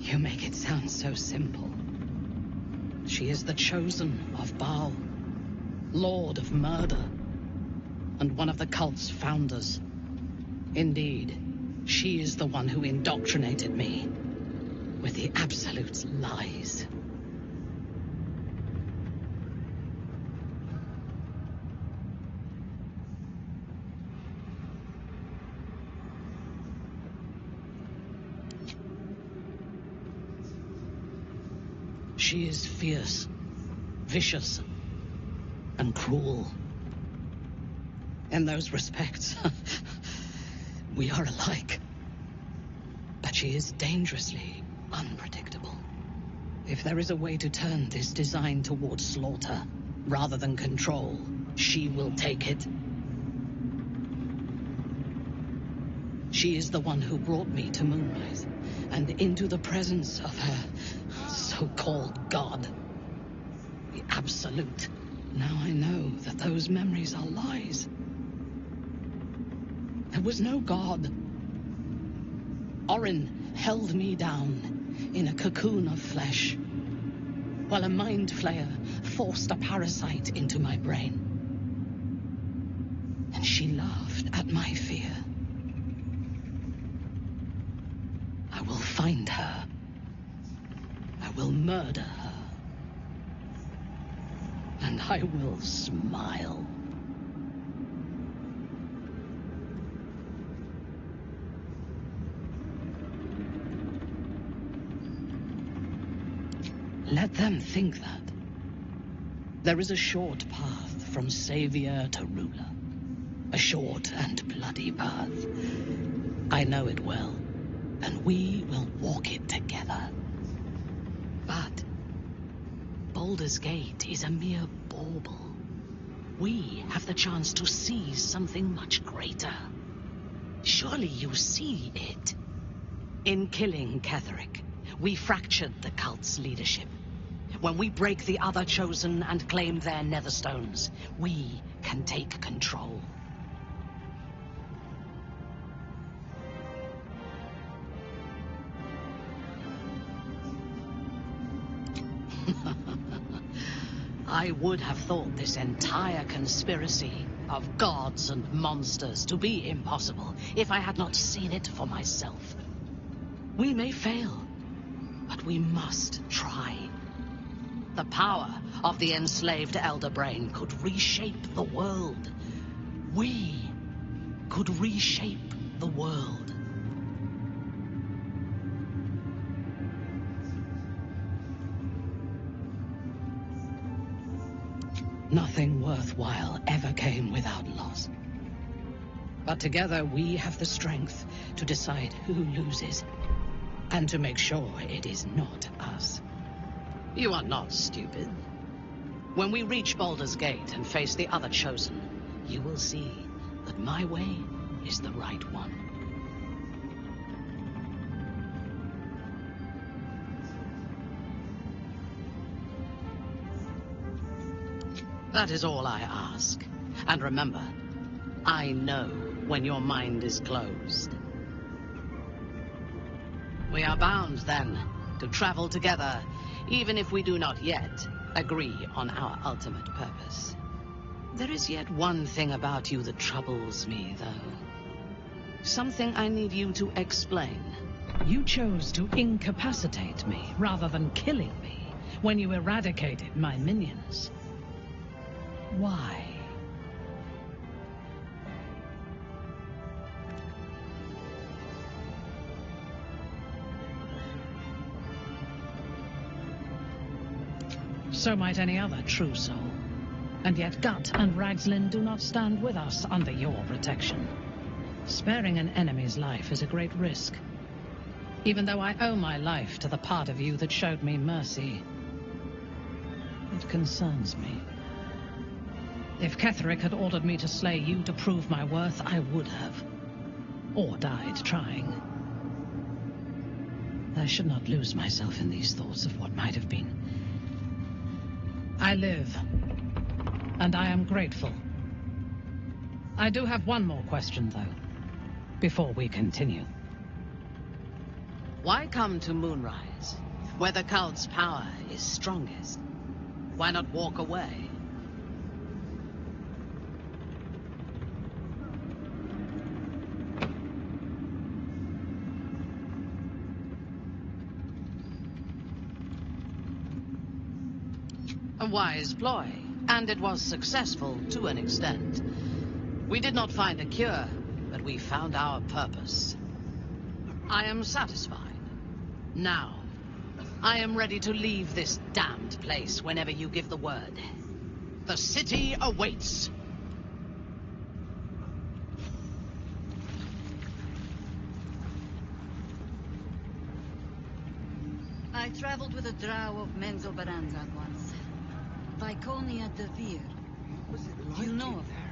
You make it sound so simple. She is the chosen of Baal, Lord of Murder, and one of the cult's founders. Indeed, she is the one who indoctrinated me with the Absolute's lies. She is fierce, vicious, and cruel. In those respects, we are alike. But she is dangerously unpredictable. If there is a way to turn this design towards slaughter, rather than control, she will take it. She is the one who brought me to Moonrise, and into the presence of her so-called God. The Absolute. Now I know that those memories are lies. There was no God. Orin held me down in a cocoon of flesh, while a mind flayer forced a parasite into my brain. And she laughed at my fear. I will find her. I will murder her. And I will smile. Let them think that. There is a short path from savior to ruler. A short and bloody path. I know it well, and we will walk it together. But Baldur's Gate is a mere bauble. We have the chance to seize something much greater. Surely you see it. In killing Ketheric, we fractured the cult's leadership. When we break the other Chosen and claim their Netherstones, we can take control. I would have thought this entire conspiracy of gods and monsters to be impossible if I had not seen it for myself. We may fail, but we must try. The power of the enslaved Elder Brain could reshape the world. We could reshape the world. Nothing worthwhile ever came without loss. But together we have the strength to decide who loses, and to make sure it is not us. You are not stupid. When we reach Baldur's Gate and face the other Chosen, you will see that my way is the right one. That is all I ask. And remember, I know when your mind is closed. We are bound, then, to travel together, even if we do not yet agree on our ultimate purpose. There is yet one thing about you that troubles me, though. Something I need you to explain. You chose to incapacitate me rather than killing me when you eradicated my minions. Why? So might any other true soul. And yet Gut and Ragslin do not stand with us under your protection. Sparing an enemy's life is a great risk. Even though I owe my life to the part of you that showed me mercy, it concerns me. If Ketheric had ordered me to slay you to prove my worth, I would have. Or died trying. I should not lose myself in these thoughts of what might have been. I live, and I am grateful. I do have one more question, though, before we continue. Why come to Moonrise, where the cult's power is strongest? Why not walk away? A wise ploy, and it was successful to an extent. We did not find a cure, but we found our purpose. I am satisfied. Now, I am ready to leave this damned place whenever you give the word. The city awaits. I traveled with a drow of Menzoberranzan once. Viconia de Vir. Was it like Do you know of her?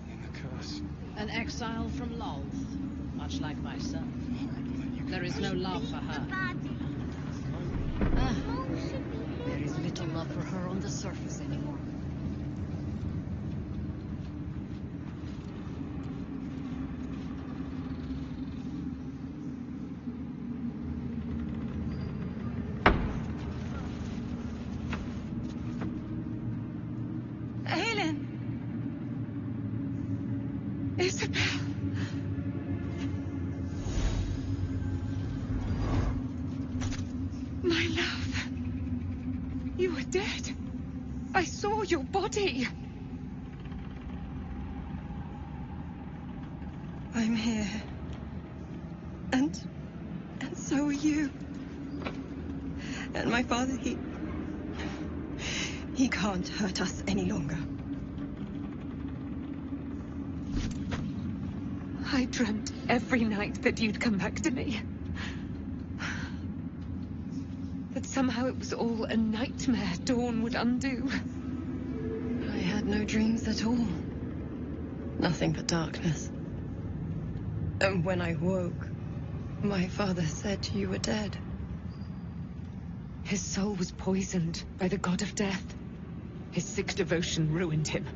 In the curse. An exile from Lolth, much like myself. There is no love for her. Ah, there is little love for her on the surface anymore. Your body. I'm here. And so are you. And my father, he can't hurt us any longer. I dreamt every night that you'd come back to me. That somehow it was all a nightmare Dawn would undo. I had no dreams at all. Nothing but darkness. And when I woke, my father said you were dead. His soul was poisoned by the god of death. His sick devotion ruined him.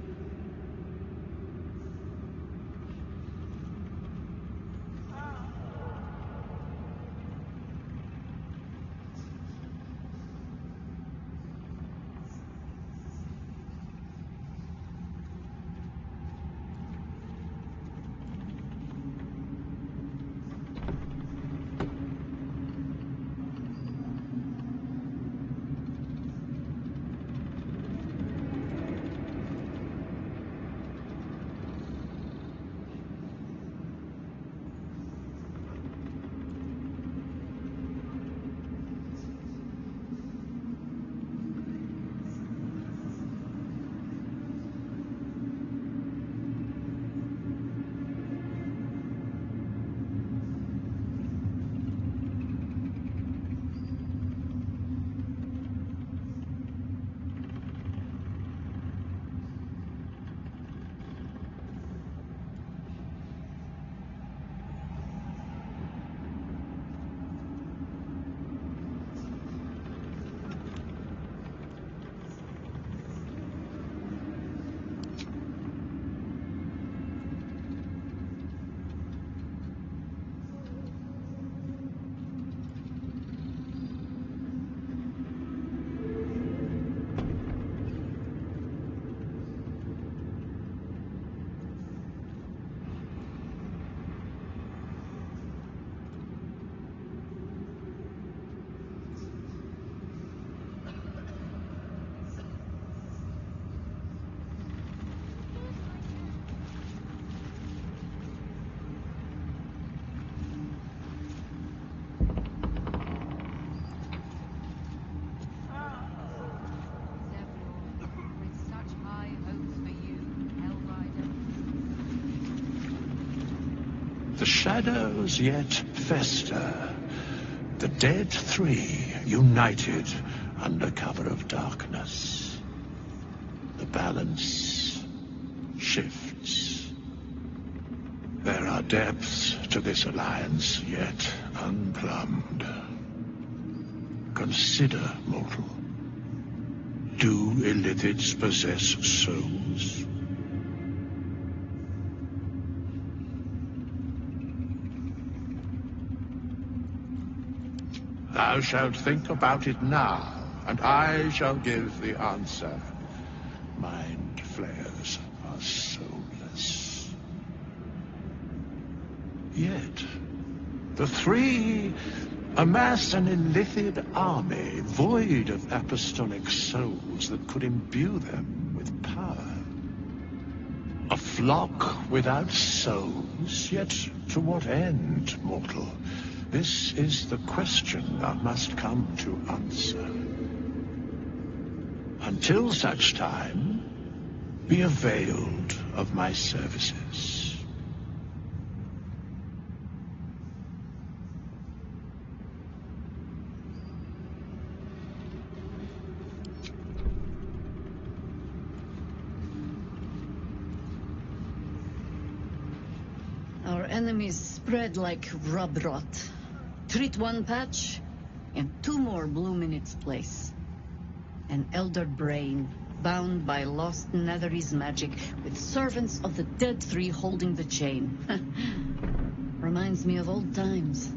The shadows yet fester. The dead three united under cover of darkness. The balance shifts. There are depths to this alliance yet unplumbed. Consider, mortal. Do illithids possess souls? Thou shalt think about it now, and I shall give the answer. Mind flayers are soulless. Yet, the three amass an illithid army void of apostolic souls that could imbue them with power. A flock without souls, yet to what end, mortal? This is the question thou must come to answer. Until such time, be availed of my services. Our enemies spread like rub rot. Treat one patch, and two more bloom in its place. An elder brain, bound by lost Netherese magic, with servants of the dead three holding the chain. Reminds me of old times.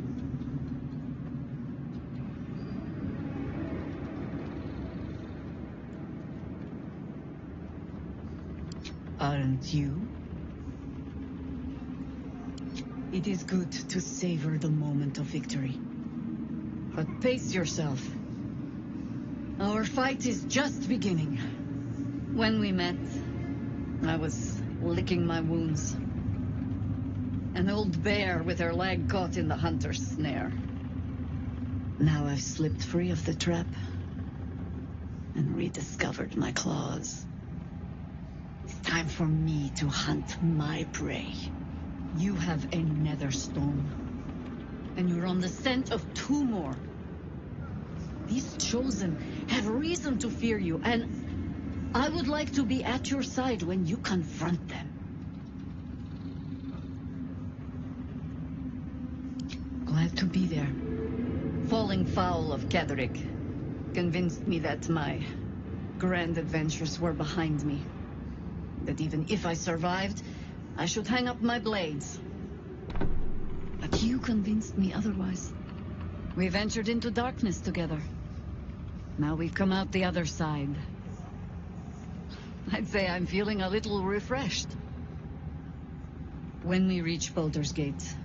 Aren't you? It is good to savor the moment of victory. But pace yourself. Our fight is just beginning. When we met, I was licking my wounds. An old bear with her leg caught in the hunter's snare. Now I've slipped free of the trap and rediscovered my claws. It's time for me to hunt my prey. You have a nether stone. And you're on the scent of 2 more. These chosen have reason to fear you, and I would like to be at your side when you confront them. Glad to be there. Falling foul of Ketheric convinced me that my grand adventures were behind me. That even if I survived, I should hang up my blades. But you convinced me otherwise. We ventured into darkness together. Now we've come out the other side. I'd say I'm feeling a little refreshed. When we reach Baldur's Gate,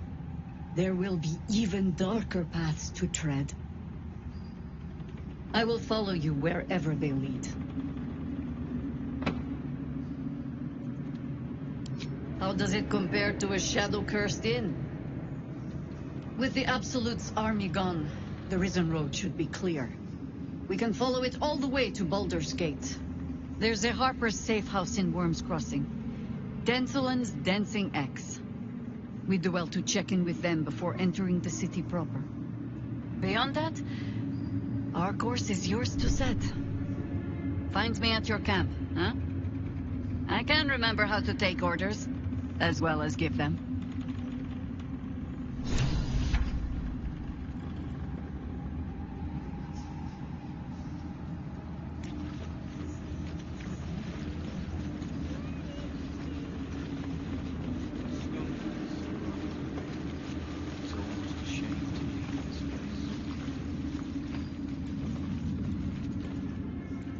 there will be even darker paths to tread. I will follow you wherever they lead. How does it compare to a shadow-cursed inn? With the Absolute's army gone, the Risen Road should be clear. We can follow it all the way to Baldur's Gate. There's a Harper's safe house in Worm's Crossing. Denselin's Dancing X. We do well to check in with them before entering the city proper. Beyond that, our course is yours to set. Find me at your camp, huh? I can remember how to take orders, as well as give them.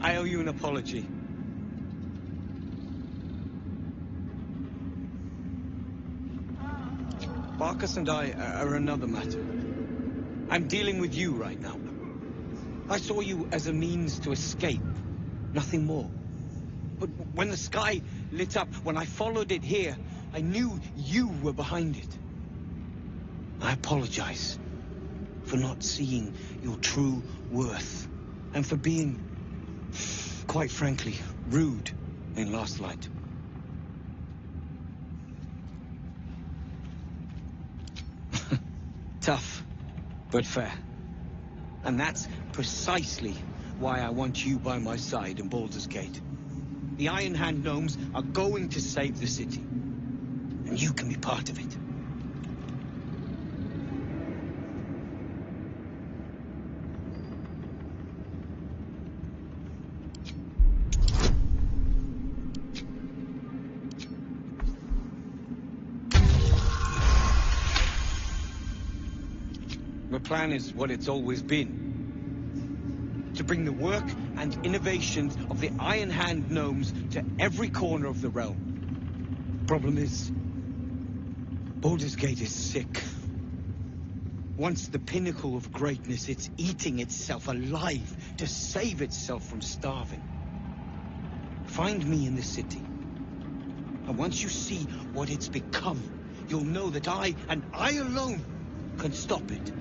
I owe you an apology. Barkus and I are another matter. I'm dealing with you right now. I saw you as a means to escape, nothing more. But when the sky lit up, when I followed it here, I knew you were behind it. I apologize for not seeing your true worth, and for being, quite frankly, rude in Last Light. Tough, but fair. And that's precisely why I want you by my side in Baldur's Gate. The Iron Hand gnomes are going to save the city, and you can be part of it. The plan is what it's always been. To bring the work and innovations of the Iron Hand gnomes to every corner of the realm. Problem is, Baldur's Gate is sick. Once the pinnacle of greatness, it's eating itself alive to save itself from starving. Find me in the city. And once you see what it's become, you'll know that I, and I alone, can stop it.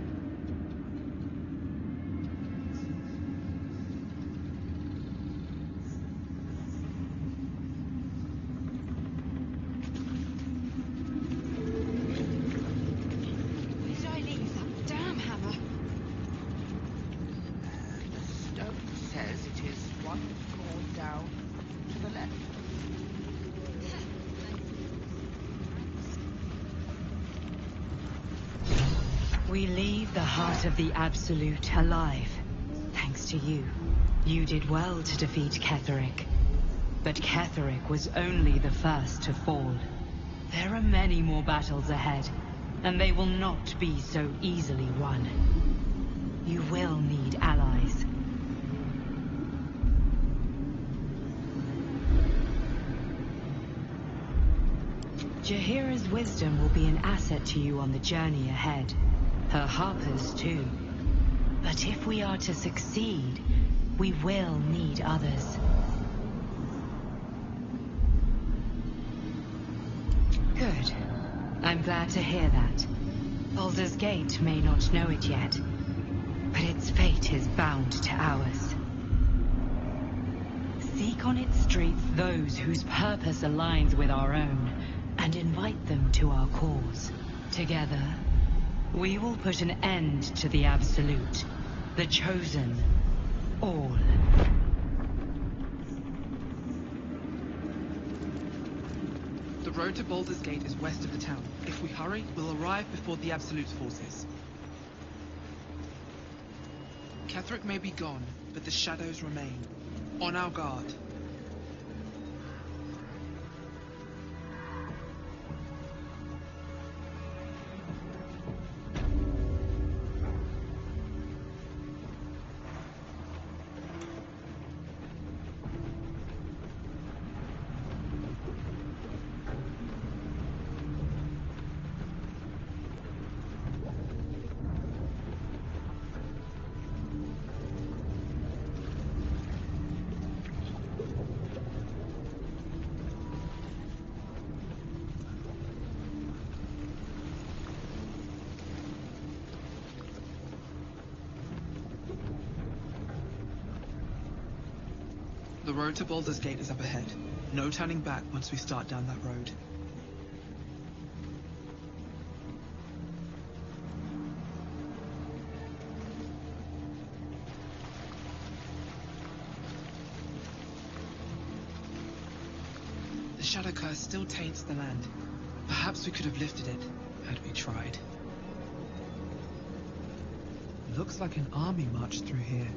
We leave the heart of the Absolute alive, thanks to you. You did well to defeat Ketheric. But Ketheric was only the first to fall. There are many more battles ahead, and they will not be so easily won. You will need allies. Jaheira's wisdom will be an asset to you on the journey ahead. Her harpers, too. But if we are to succeed, we will need others. Good. I'm glad to hear that. Baldur's Gate may not know it yet, but its fate is bound to ours. Seek on its streets those whose purpose aligns with our own, and invite them to our call. Together, we will put an end to the Absolute, the Chosen, all. The road to Baldur's Gate is west of the town. If we hurry, we'll arrive before the Absolute's forces. Ketheric may be gone, but the shadows remain. On our guard. The road to Baldur's Gate is up ahead. No turning back once we start down that road. The Shadow Curse still taints the land. Perhaps we could have lifted it, had we tried. Looks like an army marched through here.